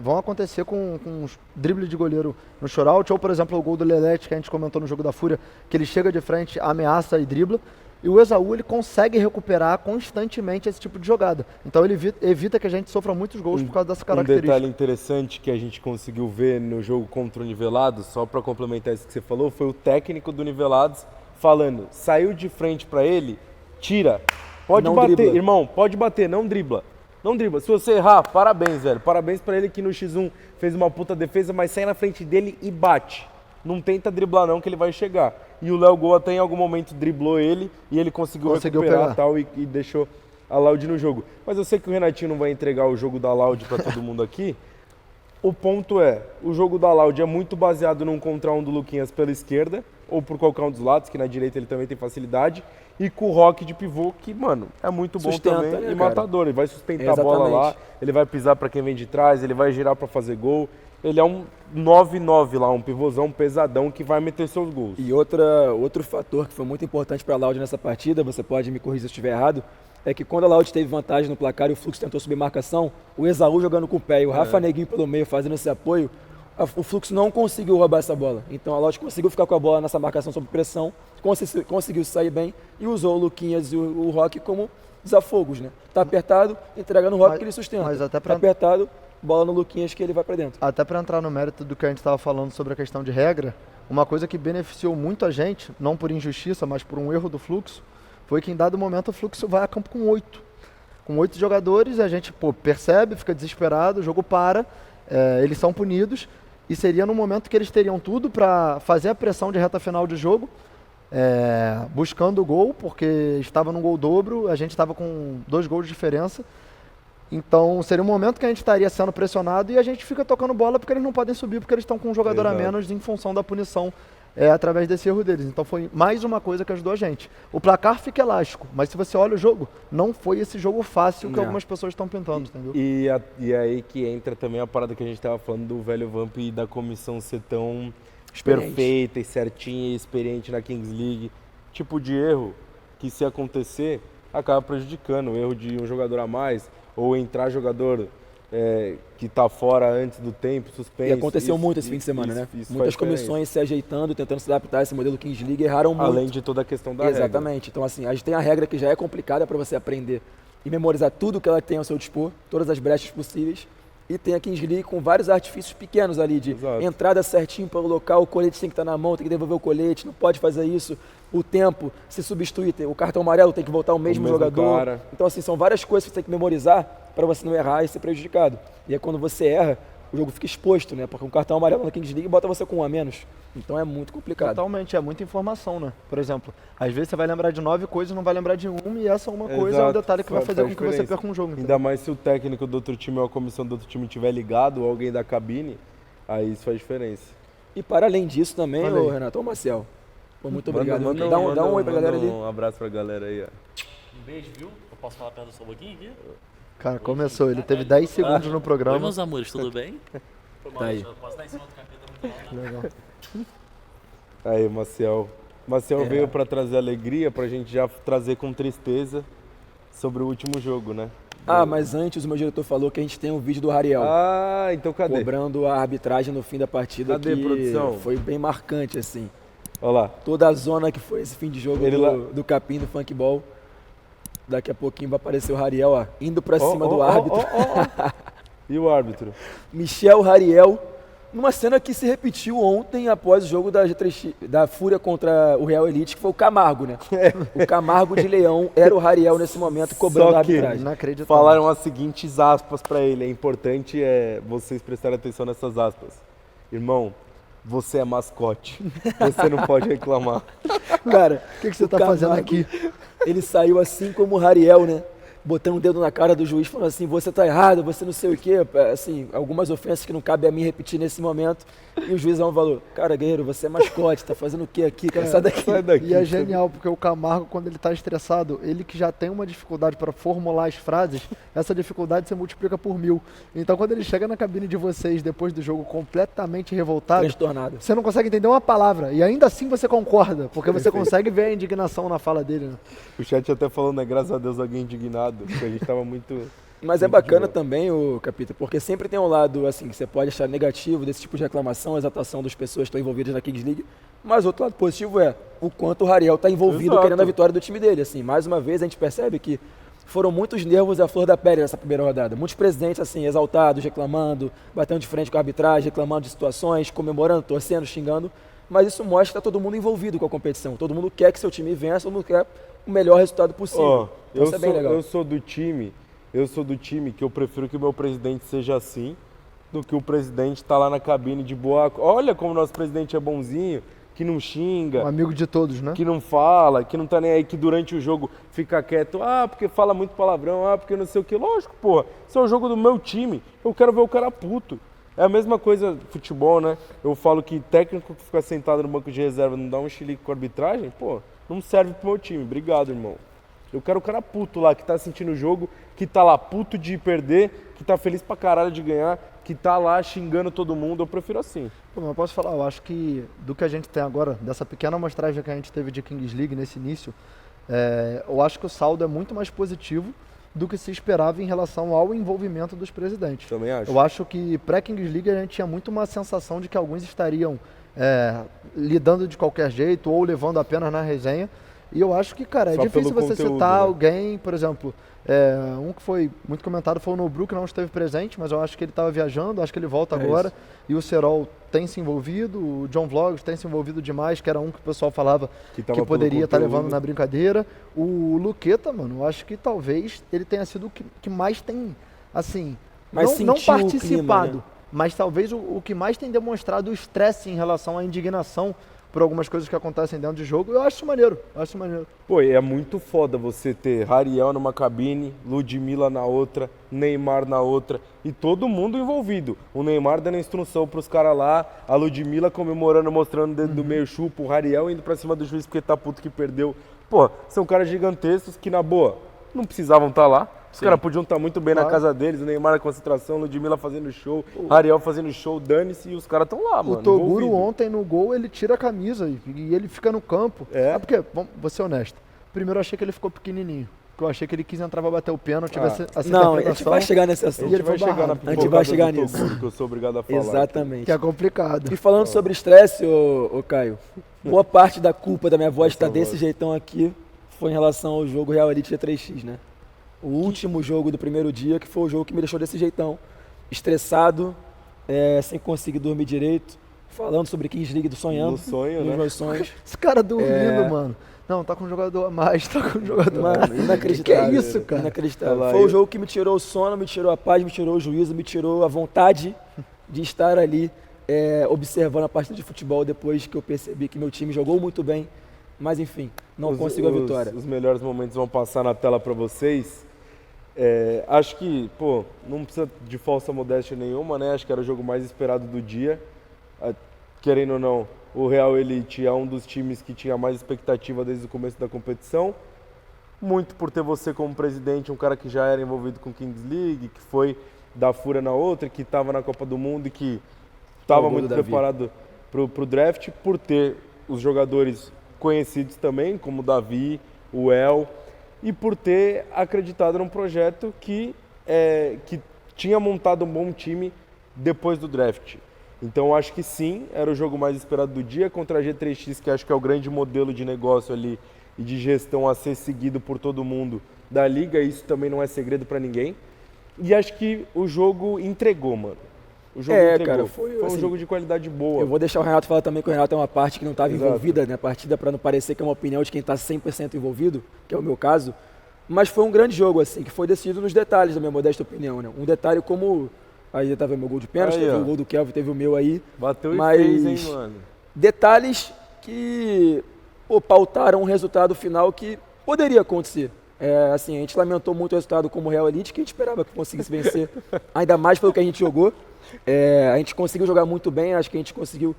vão acontecer com os dribles de goleiro no shootout, ou por exemplo o gol do Lelete que a gente comentou no jogo da Fúria, que ele chega de frente, ameaça e dribla. E o Exaú, ele consegue recuperar constantemente esse tipo de jogada. Então ele evita que a gente sofra muitos gols por causa dessa característica. Um detalhe interessante que a gente conseguiu ver no jogo contra o Nivelados, só para complementar isso que você falou, foi o técnico do Nivelados falando, saiu de frente para ele, tira, pode não bater, dribla. Irmão, pode bater, não dribla. Não dribla. Se você errar, parabéns, velho. Parabéns para ele que no X1 fez uma puta defesa, mas sai na frente dele e bate. Não tenta driblar não, que ele vai chegar. E o Léo Gol até em algum momento driblou ele e ele conseguiu recuperar tal, e deixou a Laude no jogo. Mas eu sei que o Renatinho não vai entregar o jogo da Laude para todo mundo aqui. O ponto é, o jogo da Laude é muito baseado num contra um do Luquinhas pela esquerda, ou por qualquer um dos lados, que na direita ele também tem facilidade, e com o Roque de pivô, que, mano, é muito bom também, né, e matador. Ele vai sustentar a bola lá, ele vai pisar para quem vem de trás, ele vai girar para fazer gol. Ele é um 9-9 lá, um pivôzão pesadão que vai meter seus gols. E outro fator que foi muito importante para a Laude nessa partida, você pode me corrigir se eu estiver errado, é que quando a Laude teve vantagem no placar e o Fluxo tentou subir marcação, o Exaú jogando com o pé e o Rafa Neguinho pelo meio fazendo esse apoio, o Fluxo não conseguiu roubar essa bola. Então a Laude conseguiu ficar com a bola nessa marcação sob pressão, conseguiu sair bem e usou o Luquinhas e o Roque como desafogos, né? Tá apertado, entrega no Roque que ele sustenta. Mas até tá apertado, bola no Luquinhas que ele vai para dentro. Até para entrar no mérito do que a gente estava falando sobre a questão de regra, uma coisa que beneficiou muito a gente, não por injustiça, mas por um erro do Fluxo, foi que em dado momento o Fluxo vai a campo com 8. Com 8 jogadores, a gente percebe, fica desesperado, o jogo para, eles são punidos, e seria no momento que eles teriam tudo para fazer a pressão de reta final de jogo, buscando o gol, porque estava num gol dobro, a gente estava com 2 gols de diferença. Então seria um momento que a gente estaria sendo pressionado e a gente fica tocando bola porque eles não podem subir, porque eles estão com um jogador a menos em função da punição através desse erro deles. Então foi mais uma coisa que ajudou a gente. O placar fica elástico, mas se você olha o jogo, não foi esse jogo fácil que algumas pessoas estão pintando, entendeu? E aí que entra também a parada que a gente estava falando do velho Vamp e da comissão ser tão perfeita e certinha e experiente na Kings League. Tipo de erro que, se acontecer, acaba prejudicando. O erro de um jogador a mais, ou entrar jogador que está fora antes do tempo, suspenso. E aconteceu muito esse fim de semana, né? Muitas comissões se ajeitando, tentando se adaptar a esse modelo Kings League, erraram muito. Além de toda a questão da regra. Exatamente. Então, assim, a gente tem a regra que já é complicada para você aprender e memorizar tudo que ela tem ao seu dispor, todas as brechas possíveis. E tem a Kings League com vários artifícios pequenos ali, de entrada certinho pelo local, o colete tem que estar na mão, tem que devolver o colete, não pode fazer isso. O tempo, se substitui, o cartão amarelo tem que voltar o mesmo jogador. Cara. Então, assim, são várias coisas que você tem que memorizar para você não errar e ser prejudicado. E é quando você erra, o jogo fica exposto, né? Porque um cartão amarelo na Kings League bota você com 1 a menos. Então é muito complicado. Totalmente, é muita informação, né? Por exemplo, às vezes você vai lembrar de 9 coisas e não vai lembrar de 1, e essa uma coisa é um detalhe que vai fazer com que você perca um jogo. Entendeu? Ainda mais se o técnico do outro time ou a comissão do outro time estiver ligado, ou alguém da cabine, aí isso faz diferença. E para além disso também, ô Renato, ô Marcel, muito obrigado. Dá um oi pra galera ali. Um abraço pra galera aí, ó. Um beijo, viu? Eu posso falar perto do seu boquinho aqui? Cara, começou. Ele teve 10 segundos no Oi, programa. meus amores, tudo bem? Tá aí. Posso dar em cima do capeta muito bom, né? Legal. Aí, Maciel. Maciel veio pra trazer alegria, pra gente já trazer com tristeza sobre o último jogo, né? Mas antes o meu diretor falou que a gente tem um vídeo do Rariel. Então cadê? Cobrando a arbitragem no fim da partida. Cadê, que produção? foi bem marcante, assim. Olha lá. Toda a zona que foi esse fim de jogo Ele do Capim, do Funkball. Daqui a pouquinho vai aparecer o Rariel, ó, indo pra cima do árbitro. E o árbitro? Michel Rariel, numa cena que se repetiu ontem após o jogo da G3X, da Fúria contra o Real Elite, que foi o Camargo, né? O Camargo de Leão era o Rariel nesse momento cobrando Só a que arbitragem. Inacreditável. falaram as seguintes aspas pra ele. É importante vocês prestarem atenção nessas aspas. Irmão, você é mascote. Você não pode reclamar. Cara, O que você tá fazendo aqui? Ele saiu assim como o Rariel, né? Botando o dedo na cara do juiz, falando assim, você tá errado, você não sei o quê. Assim, algumas ofensas que não cabe a mim repetir nesse momento. E o juizão falou, cara, guerreiro, você é mascote, tá fazendo o quê aqui, cara? Sai daqui. Sai daqui. E é genial, porque o Camargo, quando ele tá estressado, ele que já tem uma dificuldade para formular as frases, essa dificuldade se multiplica por 1000. Então, quando ele chega na cabine de vocês, depois do jogo completamente revoltado, Transtornado. você não consegue entender uma palavra. E ainda assim você concorda, porque você consegue ver a indignação na fala dele, né? O chat até falando, né? Graças a Deus alguém indignado. Porque a gente tava muito... Mas é muito bacana de boa. também, o Capita, porque sempre tem um lado, assim, que você pode achar negativo desse tipo de reclamação, a exaltação das pessoas que estão envolvidas na Kings League, mas outro lado positivo é o quanto o Rariel está envolvido Exato. querendo a vitória do time dele, assim. Mais uma vez a gente percebe que foram muitos nervos à flor da pele nessa primeira rodada. Muitos presidentes, assim, exaltados, reclamando, batendo de frente com a arbitragem, reclamando de situações, comemorando, torcendo, xingando, mas isso mostra que está todo mundo envolvido com a competição. Todo mundo quer que seu time vença, todo mundo quer o melhor resultado possível. Ó, Então isso é bem legal. eu sou do time que eu prefiro que o meu presidente seja assim do que o presidente tá lá na cabine de boa. Olha como nosso presidente é bonzinho, que não xinga, Um amigo de todos, né? que não fala, que não tá nem aí, que durante o jogo fica quieto, porque fala muito palavrão, porque não sei o que. Lógico, porra, esse é o jogo do meu time, eu quero ver o cara puto. É a mesma coisa futebol, né? Eu falo que técnico que fica sentado no banco de reserva não dá um chilique com a arbitragem, pô, não serve pro meu time. Obrigado, irmão. Eu quero o cara puto lá, que tá sentindo o jogo, que tá lá puto de perder, que tá feliz pra caralho de ganhar, que tá lá xingando todo mundo. Eu prefiro assim. Pô, mas eu posso falar, eu acho que do que a gente tem agora, dessa pequena amostragem que a gente teve de Kings League nesse início, eu acho que o saldo é muito mais positivo do que se esperava em relação ao envolvimento dos presidentes. Também acho. Eu acho que pré-Kings League a gente tinha muito uma sensação de que alguns estariam lidando de qualquer jeito ou levando apenas na resenha. E eu acho que, cara, é Só difícil pelo você conteúdo, citar né? alguém, por exemplo, um que foi muito comentado foi o Nobru, que não esteve presente, mas eu acho que ele estava viajando, acho que ele volta agora. isso. E o Serol tem se envolvido, o John Vlogs tem se envolvido demais, que era um que o pessoal falava Que que tava pelo poderia estar conteúdo. levando na brincadeira. O Luqueta, mano, eu acho que talvez ele tenha sido o que mais tem, assim, Mas não sentiu o participado, clima, né? mas talvez o que mais tem demonstrado o estresse em relação à indignação por algumas coisas que acontecem dentro de jogo. Eu acho isso maneiro, Pô, e é muito foda você ter Rariel numa cabine, Ludmilla na outra, Neymar na outra e todo mundo envolvido. O Neymar dando instrução pros caras lá, a Ludmilla comemorando, mostrando o dedo do meio chupo, o Rariel indo pra cima do juiz porque tá puto que perdeu. Pô, são caras gigantescos que, na boa, não precisavam estar lá. Os caras podiam estar muito bem na Claro. casa deles, o Neymar na concentração, Ludmilla fazendo show, Rariel fazendo show, dane-se, e os caras estão lá, mano. O Toguro envolvido. ontem no gol, ele tira a camisa e ele fica no campo. É? Porque, vou ser honesto, primeiro eu achei que ele ficou pequenininho. Porque eu achei que ele quis entrar pra bater o pênalti, essa Não, a gente interpretação, vai chegar nesse A assunto. E ele gente vai foi chegar na barrado. A gente vai pipocada chegar do nisso. Toguro, que eu sou obrigado a falar. Exatamente. que é complicado. E falando sobre estresse, ô Caio, boa parte da culpa da minha voz estar Essa desse voz. jeitão aqui foi em relação ao jogo Real Elite G3X, né? O último jogo do primeiro dia, que foi o jogo que me deixou desse jeitão. Estressado, sem conseguir dormir direito, falando sobre Kings League, sonhando. No sonho, nos né? meus sonhos. Esse cara dormindo, É. mano. Não, tá com um jogador a mais, tá com um jogador a Mano, mais. inacreditável. Que é isso, cara? Inacreditável. Olha lá, Foi o eu- jogo que me tirou o sono, me tirou a paz, me tirou o juízo, me tirou a vontade de estar ali observando a partida de futebol depois que eu percebi que meu time jogou muito bem. Mas enfim, não conseguiu a vitória. Os melhores momentos vão passar na tela para vocês. Acho que, pô, não precisa de falsa modéstia nenhuma, né? Acho que era o jogo mais esperado do dia. Querendo ou não, o Real Elite é um dos times que tinha mais expectativa desde o começo da competição. muito por ter você como presidente, um cara que já era envolvido com Kings League, que foi da fúria na outra, que estava na Copa do Mundo e que estava muito preparado pro draft, por ter os jogadores conhecidos também, como o Davi, o El, e por ter acreditado num projeto que tinha montado um bom time depois do draft. Então eu acho que sim, era o jogo mais esperado do dia contra a G3X, que acho que é o grande modelo de negócio ali e de gestão a ser seguido por todo mundo da liga, isso também não é segredo para ninguém. E acho que o jogo entregou, mano. O jogo entregou. Cara, foi assim, um jogo de qualidade boa. Eu vou deixar o Renato falar também, que o Renato é uma parte que não estava envolvida na partida, para não parecer que é uma opinião de quem está 100% envolvido, que é o meu caso. Mas foi um grande jogo, assim, que foi decidido nos detalhes, da minha modesta opinião, né? Um detalhe como... Aí tava meu gol de pênalti, teve o gol do Kelvin, teve o meu aí. Bateu mas e fez, hein, mano? Detalhes que pautaram um resultado final que poderia acontecer. Assim, a gente lamentou muito o resultado como Real Elite, que a gente esperava que conseguisse vencer, ainda mais pelo que a gente jogou. A gente conseguiu jogar muito bem, acho que a gente conseguiu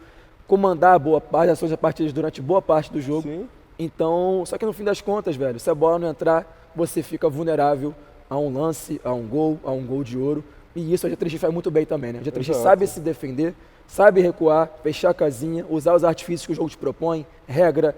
comandar boa parte das suas partidas durante boa parte do jogo. Sim. Então, só que no fim das contas, velho, se a bola não entrar, você fica vulnerável a um lance, a um gol de ouro. E isso a G3X faz muito bem também, né? A G3X sabe se defender, sabe recuar, fechar a casinha, usar os artifícios que o jogo te propõe, regra.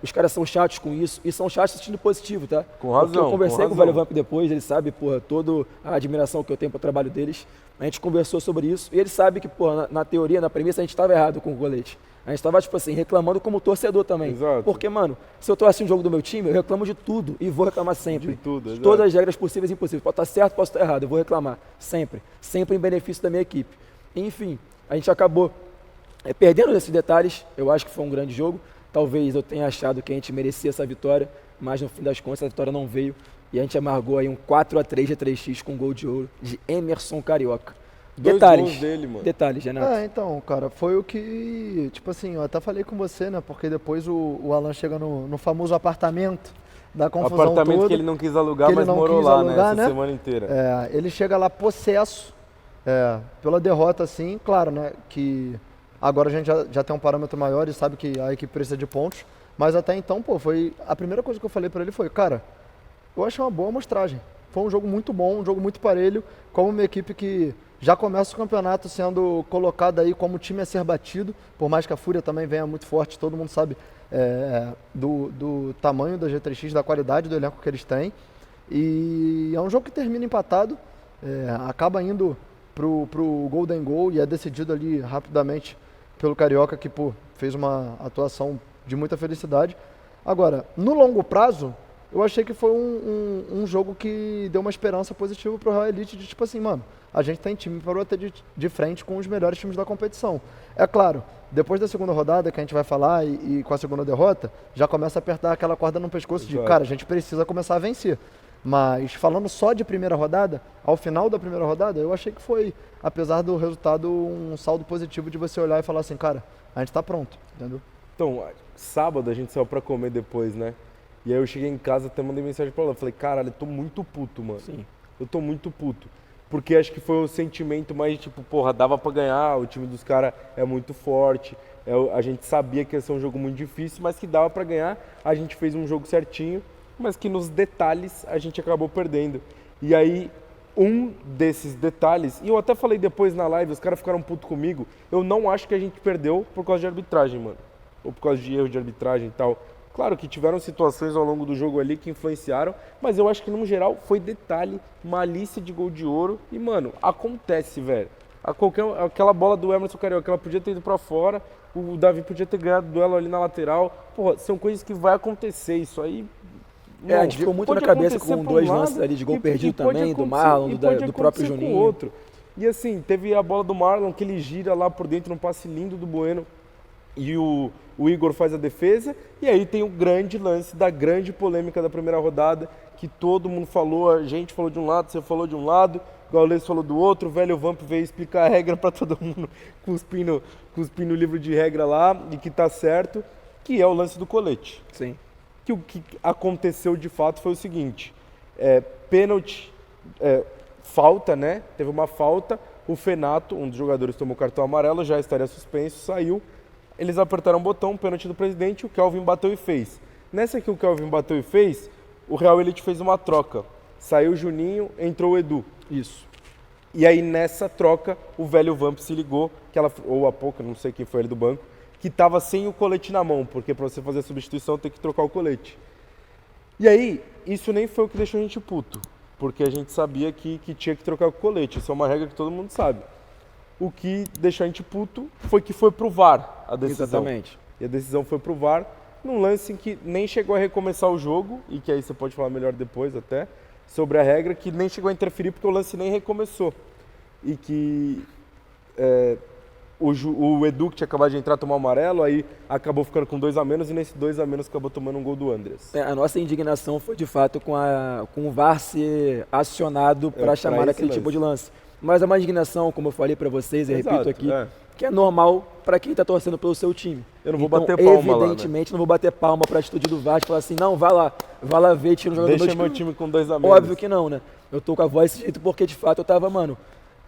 Os caras são chatos com isso, e são chatos no sentido positivo, tá? Com razão. Porque eu conversei com o Velho Vamp depois, ele sabe, porra, toda a admiração que eu tenho pro trabalho deles. A gente conversou sobre isso, e ele sabe que, porra, na teoria, na premissa, a gente estava errado com o colete. A gente estava, tipo assim, reclamando como torcedor também. Exato. Porque, mano, se eu tô assistindo o jogo do meu time, eu reclamo de tudo e vou reclamar sempre. De tudo, exato. Todas as regras possíveis e impossíveis. Pode estar certo, posso estar errado, eu vou reclamar. Sempre. Sempre em benefício da minha equipe. Enfim, a gente acabou perdendo esses detalhes. Eu acho que foi um grande jogo. Talvez eu tenha achado que a gente merecia essa vitória, mas no fim das contas a vitória não veio. E a gente amargou aí um 4-3 G3X com gol de ouro de Emerson Carioca. Detalhes. Gols dele, mano. Detalhes, Renato. Então, cara, foi o que, tipo assim, eu até falei com você, né, porque depois o Alan chega no famoso apartamento da confusão Apartamento toda, que ele não quis alugar, que ele mas não morou quis lá, alugar, né, essa semana inteira. Ele chega lá possesso pela derrota, assim, claro, né, que agora a gente já tem um parâmetro maior e sabe que a equipe precisa de pontos, mas até então, foi a primeira coisa que eu falei pra ele foi, cara, eu achei uma boa amostragem. Foi um jogo muito bom, um jogo muito parelho, como uma equipe que já começa o campeonato sendo colocada aí como time a ser batido, por mais que a Fúria também venha muito forte, todo mundo sabe do tamanho da G3X, da qualidade do elenco que eles têm. E é um jogo que termina empatado, acaba indo pro Golden Goal e é decidido ali rapidamente pelo Carioca, que fez uma atuação de muita felicidade. Agora, no longo prazo, eu achei que foi um jogo que deu uma esperança positiva pro Real Elite de tipo assim, mano, a gente tem time para bater de frente com os melhores times da competição. É claro, depois da segunda rodada que a gente vai falar e com a segunda derrota, já começa a apertar aquela corda no pescoço de, cara, a gente precisa começar a vencer. Mas falando só de primeira rodada, ao final da primeira rodada, eu achei que foi, apesar do resultado, um saldo positivo de você olhar e falar assim, cara, a gente tá pronto, entendeu? Então, sábado a gente saiu pra comer depois, né? E aí eu cheguei em casa, até mandei mensagem pra ela, falei, caralho, eu tô muito puto, mano. Sim. Eu tô muito puto. Porque acho que foi o sentimento mais, tipo, porra, dava pra ganhar, o time dos caras é muito forte, a gente sabia que ia ser um jogo muito difícil, mas que dava pra ganhar, a gente fez um jogo certinho, mas que nos detalhes a gente acabou perdendo. E aí, um desses detalhes, e eu até falei depois na live, os caras ficaram putos comigo, eu não acho que a gente perdeu por causa de arbitragem, mano, ou por causa de erro de arbitragem e tal. Claro que tiveram situações ao longo do jogo ali que influenciaram, mas eu acho que no geral foi detalhe, malícia de gol de ouro. E, mano, acontece, velho. Aquela bola do Emerson Carioca, ela podia ter ido pra fora, o Davi podia ter ganhado o duelo ali na lateral. Porra, são coisas que vai acontecer, isso aí... a gente ficou muito na cabeça com dois lances ali de gol perdido também, do Marlon, do próprio Juninho. Outro. E assim, teve a bola do Marlon que ele gira lá por dentro, um passe lindo do Bueno. E o Igor faz a defesa, e aí tem o grande lance da grande polêmica da primeira rodada, que todo mundo falou, a gente falou de um lado, você falou de um lado, o Gaules falou do outro, o velho Vamp veio explicar a regra para todo mundo, cuspindo o livro de regra lá, e que tá certo, que é o lance do colete. Sim. Que o que aconteceu de fato foi o seguinte, pênalti, falta, né? Teve uma falta, o Fenato, um dos jogadores tomou cartão amarelo, já estaria suspenso, saiu. Eles apertaram o botão, pênalti do presidente, o Kelvin bateu e fez. Nessa que o Kelvin bateu e fez, o Real Elite fez uma troca. Saiu o Juninho, entrou o Edu. Isso. E aí nessa troca, o velho Vamp se ligou, ou a pouco, não sei quem foi ele do banco, que tava sem o colete na mão, porque para você fazer a substituição tem que trocar o colete. E aí, isso nem foi o que deixou a gente puto, porque a gente sabia que tinha que trocar o colete, isso é uma regra que todo mundo sabe. O que deixou a gente puto foi que foi pro VAR a decisão. Exatamente. E a decisão foi pro VAR, num lance em que nem chegou a recomeçar o jogo, e que aí você pode falar melhor depois até, sobre a regra, que nem chegou a interferir porque o lance nem recomeçou. E que o Edu, que tinha acabado de entrar, tomou amarelo, aí acabou ficando com 2 a menos, e nesse 2 a menos acabou tomando um gol do Andreas. A nossa indignação foi de fato com o VAR ser acionado para chamar aquele tipo de lance. Mas é uma indignação, como eu falei para vocês, e repito aqui, que é normal para quem está torcendo pelo seu time. Eu não vou bater palma lá, evidentemente, não vou bater palma para a atitude do VAR, de falar assim, não, vai lá ver, tira um jogador. Deixa meu time com 2 a menos. Óbvio que não, né? Eu tô com a voz desse jeito porque, de fato, eu tava,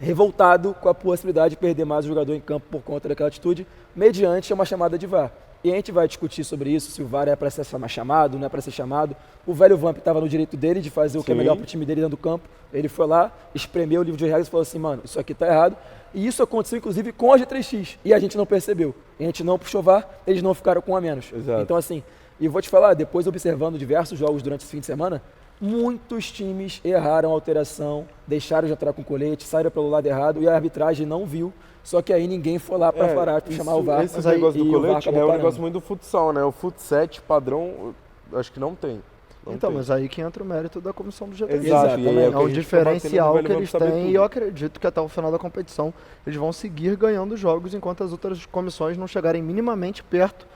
revoltado com a possibilidade de perder mais o jogador em campo por conta daquela atitude, mediante uma chamada de VAR. E a gente vai discutir sobre isso, se o VAR é para ser chamado, não é para ser chamado. O velho Vamp estava no direito dele de fazer o que é melhor para o time dele dentro do campo. Ele foi lá, espremeu o livro de regras e falou assim, mano, isso aqui tá errado. E isso aconteceu, inclusive, com a G3X. E a gente não percebeu. A gente não puxou VAR, eles não ficaram com um a menos. Exato. Então, assim, e vou te falar, depois observando diversos jogos durante esse fim de semana, muitos times erraram a alteração, deixaram de entrar com colete, saíram pelo lado errado e a arbitragem não viu. Só que aí ninguém foi lá para parar, para chamar o VAR. Esse negócio do colete é um negócio muito do futsal, né? O fut7 padrão, acho que não tem. Então, mas aí que entra o mérito da comissão do GP. Exato. É um diferencial que eles têm e eu acredito que até o final da competição eles vão seguir ganhando jogos enquanto as outras comissões não chegarem minimamente perto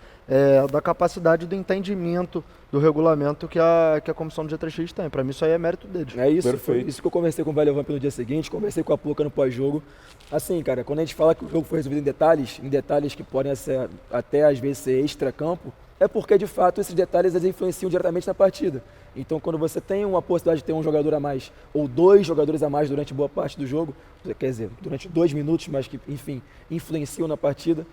da capacidade do entendimento do regulamento que a comissão do G3X tem. Para mim isso aí é mérito deles. É isso, foi isso que eu conversei com o Velho Vamp no dia seguinte, conversei com a Puca no pós-jogo. Assim, cara, quando a gente fala que o jogo foi resolvido em detalhes que podem ser, até às vezes ser extra-campo, é porque de fato esses detalhes eles influenciam diretamente na partida. Então quando você tem uma possibilidade de ter um jogador a mais ou 2 jogadores a mais durante boa parte do jogo, quer dizer, durante 2 minutos, mas que, enfim, influenciam na partida,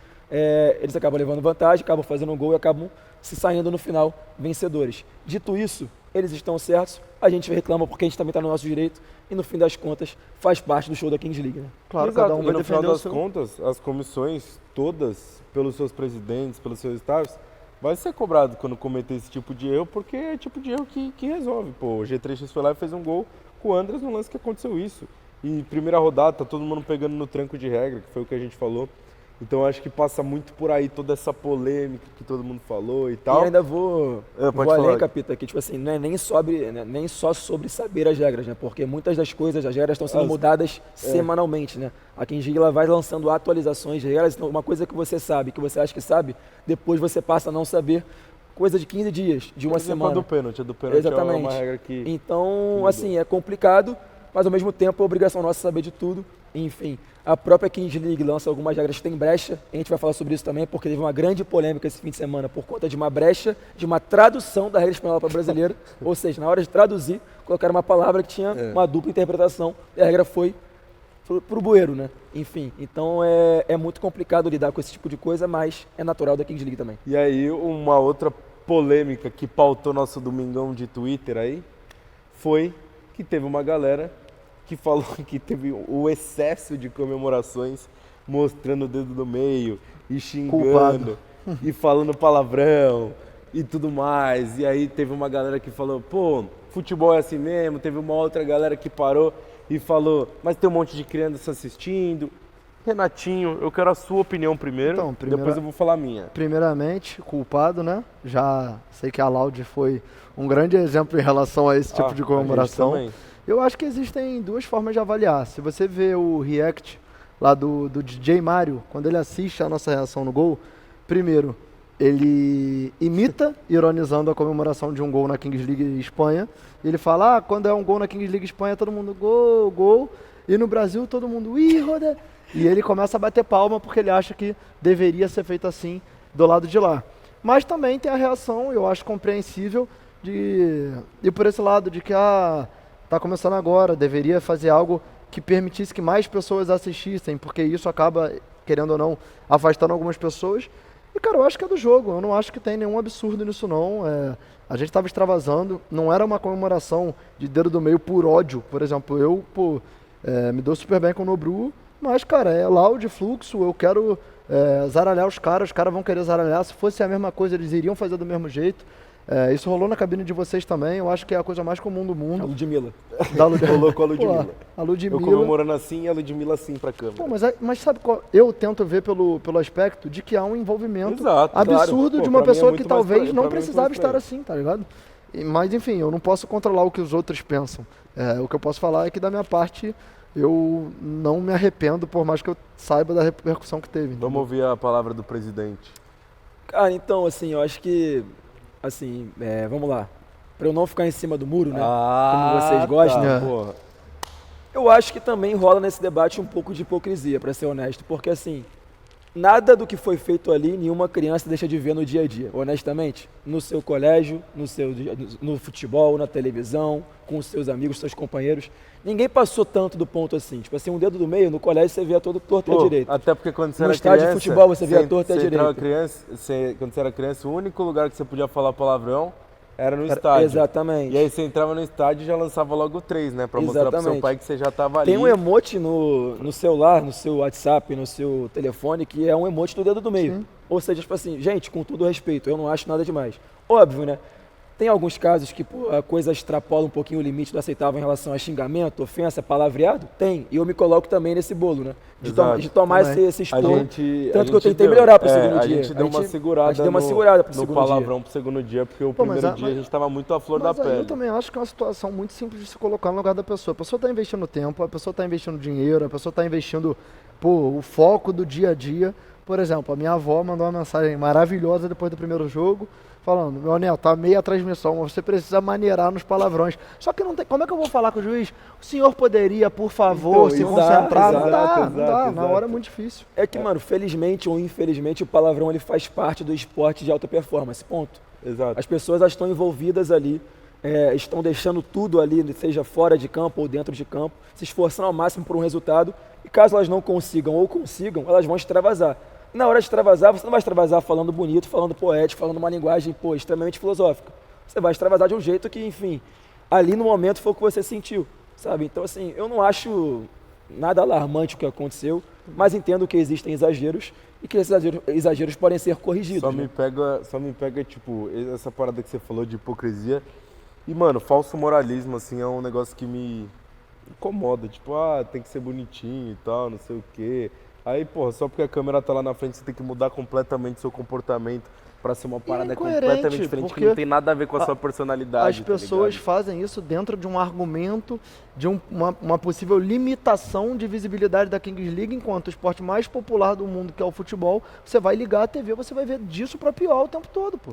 eles acabam levando vantagem, acabam fazendo um gol e acabam se saindo no final vencedores. Dito isso, eles estão certos, a gente reclama porque a gente também está no nosso direito e no fim das contas faz parte do show da Kings League, né? Claro, exato. cada um vai no final defender das contas, as comissões todas, pelos seus presidentes, pelos seus staffs, vai ser cobrado quando cometer esse tipo de erro, porque é tipo de erro que resolve. Pô, o G3X foi lá e fez um gol com o Andreas no lance que aconteceu isso. E primeira rodada, tá todo mundo pegando no tranco de regra, que foi o que a gente falou. Então acho que passa muito por aí toda essa polêmica que todo mundo falou e tal. E ainda vou além, Capita, aqui, tipo assim, não é nem só sobre saber as regras, né? Porque muitas das coisas, as regras estão sendo mudadas semanalmente, né? A Kings League vai lançando atualizações de regras, então uma coisa que você sabe, que você acha que sabe, depois você passa a não saber, coisa de 15 dias, de uma semana. A do pênalti Exatamente. É uma regra que... Então, assim, é complicado, mas ao mesmo tempo é obrigação nossa saber de tudo. Enfim, a própria Kings League lança algumas regras que tem brecha, a gente vai falar sobre isso também, porque teve uma grande polêmica esse fim de semana por conta de uma brecha, de uma tradução da regra espanhola para a brasileira, ou seja, na hora de traduzir, colocaram uma palavra que tinha uma dupla interpretação, e a regra foi pro bueiro, né? Enfim, então é muito complicado lidar com esse tipo de coisa, mas é natural da Kings League também. E aí, uma outra polêmica que pautou nosso domingão de Twitter aí, foi que teve uma galera que falou que teve o excesso de comemorações mostrando o dedo no meio e xingando e falando palavrão e tudo mais. E aí teve uma galera que falou, pô, futebol é assim mesmo. Teve uma outra galera que parou e falou, mas tem um monte de crianças assistindo. Renatinho, eu quero a sua opinião primeiro, então, depois eu vou falar a minha. Primeiramente, culpado, né? Já sei que a Laude foi um grande exemplo em relação a esse tipo de comemoração. Eu acho que existem 2 formas de avaliar. Se você vê o react lá do DJ Mário, quando ele assiste a nossa reação no gol, primeiro, ele imita, ironizando a comemoração de um gol na Kings League Espanha. Ele fala, quando é um gol na Kings League Espanha, todo mundo gol, gol. E no Brasil, todo mundo, roda. E ele começa a bater palma porque ele acha que deveria ser feito assim do lado de lá. Mas também tem a reação, eu acho compreensível, de ir por esse lado, de que tá começando agora, deveria fazer algo que permitisse que mais pessoas assistissem, porque isso acaba, querendo ou não, afastando algumas pessoas. E E, cara, eu acho que é do jogo. Eu não acho que tem nenhum absurdo nisso, não. A gente tava extravasando. Não era uma comemoração de dedo do meio por ódio. Por exemplo, eu, me dou super bem com o Nobru, mas, cara, é loud, fluxo. Eu quero zaralhar os caras vão querer zaralhar. Se fosse a mesma coisa, eles iriam fazer do mesmo jeito. Isso rolou na cabine de vocês também. Eu acho que é a coisa mais comum do mundo. A Ludmilla. Rolou com a Ludmilla. A Ludmilla. Eu comemorando assim e a Ludmilla assim pra câmera. Pô, mas sabe qual? Eu tento ver pelo aspecto de que há um envolvimento absurdo claro. de uma Pra mim é pessoa muito que mais talvez pra não mim é muito precisava mais estar pra assim, tá ligado? Mas enfim, eu não posso controlar o que os outros pensam. O que eu posso falar é que da minha parte eu não me arrependo, por mais que eu saiba da repercussão que teve. Vamos ouvir a palavra do presidente. Cara, então, assim, eu acho que, assim, vamos lá. Pra eu não ficar em cima do muro, né? Como vocês gostam. Tá, porra. Eu acho que também rola nesse debate um pouco de hipocrisia, pra ser honesto. Porque, assim, nada do que foi feito ali, nenhuma criança deixa de ver no dia a dia, honestamente. No seu colégio, no futebol, na televisão, com os seus amigos, seus companheiros. Ninguém passou tanto do ponto assim. Tipo assim, um dedo do meio, no colégio você via todo torto e à direita. Até porque quando você No era estádio criança... de futebol você via torto e à direita. Quando você era criança, o único lugar que você podia falar palavrão era no estádio. Exatamente. E aí você entrava no estádio e já lançava logo 3, né? Pra mostrar pro seu pai que você já tava ali. Tem um emote no celular, no seu WhatsApp, no seu telefone, que é um emote do dedo do meio. Sim. Ou seja, tipo assim, gente, com todo respeito, eu não acho nada demais. Óbvio, né? Tem alguns casos que a coisa extrapola um pouquinho o limite do aceitável em relação a xingamento, ofensa, palavreado? Tem. E eu me coloco também nesse bolo, né? De tomar esse esporro. Tanto que eu tentei melhorar pro segundo dia. A gente deu uma segurada pro segundo dia. No palavrão pro segundo dia, porque o primeiro dia a gente tava muito à flor da pele. Eu também acho que é uma situação muito simples de se colocar no lugar da pessoa. A pessoa tá investindo tempo, a pessoa tá investindo dinheiro, a pessoa tá investindo o foco do dia a dia. Por exemplo, a minha avó mandou uma mensagem maravilhosa depois do primeiro jogo, falando: meu neto, tá meia transmissão, você precisa maneirar nos palavrões. Só que não tem. Como é que eu vou falar com o juiz? O senhor poderia, por favor, se concentrar? Não dá. Na hora é muito difícil. É que, mano, felizmente ou infelizmente, o palavrão ele faz parte do esporte de alta performance, ponto. Exato. As pessoas estão envolvidas ali, estão deixando tudo ali, seja fora de campo ou dentro de campo, se esforçando ao máximo por um resultado, e caso elas não consigam ou consigam, elas vão extravasar. Na hora de extravasar, você não vai extravasar falando bonito, falando poético, falando uma linguagem, extremamente filosófica. Você vai extravasar de um jeito que, enfim, ali no momento foi o que você sentiu, sabe? Então, assim, eu não acho nada alarmante o que aconteceu, mas entendo que existem exageros e que esses exageros podem ser corrigidos. Só me pega, tipo, essa parada que você falou de hipocrisia. E, mano, falso moralismo, assim, é um negócio que me incomoda. Tipo, tem que ser bonitinho e tal, não sei o quê. Aí, porra, só porque a câmera tá lá na frente, você tem que mudar completamente o seu comportamento pra ser uma parada completamente diferente, que não tem nada a ver com a sua personalidade. As pessoas fazem isso dentro de um argumento, de uma possível limitação de visibilidade da Kings League, enquanto o esporte mais popular do mundo, que é o futebol, você vai ligar a TV, você vai ver disso pra pior o tempo todo, pô.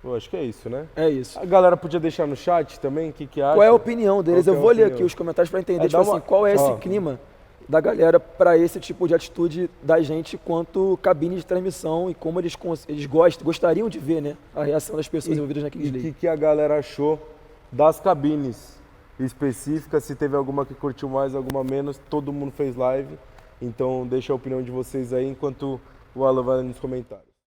Eu acho que é isso, né? É isso. A galera podia deixar no chat também, o que acha? Qual é a opinião deles? Eu vou ler aqui os comentários pra entender, tipo assim, qual é esse clima da galera para esse tipo de atitude da gente quanto cabine de transmissão e como eles gostariam de ver, né, a reação das pessoas envolvidas na Kings League. E o que a galera achou das cabines específicas, se teve alguma que curtiu mais, alguma menos, todo mundo fez live, então deixa a opinião de vocês aí enquanto o Alan vai nos comentários.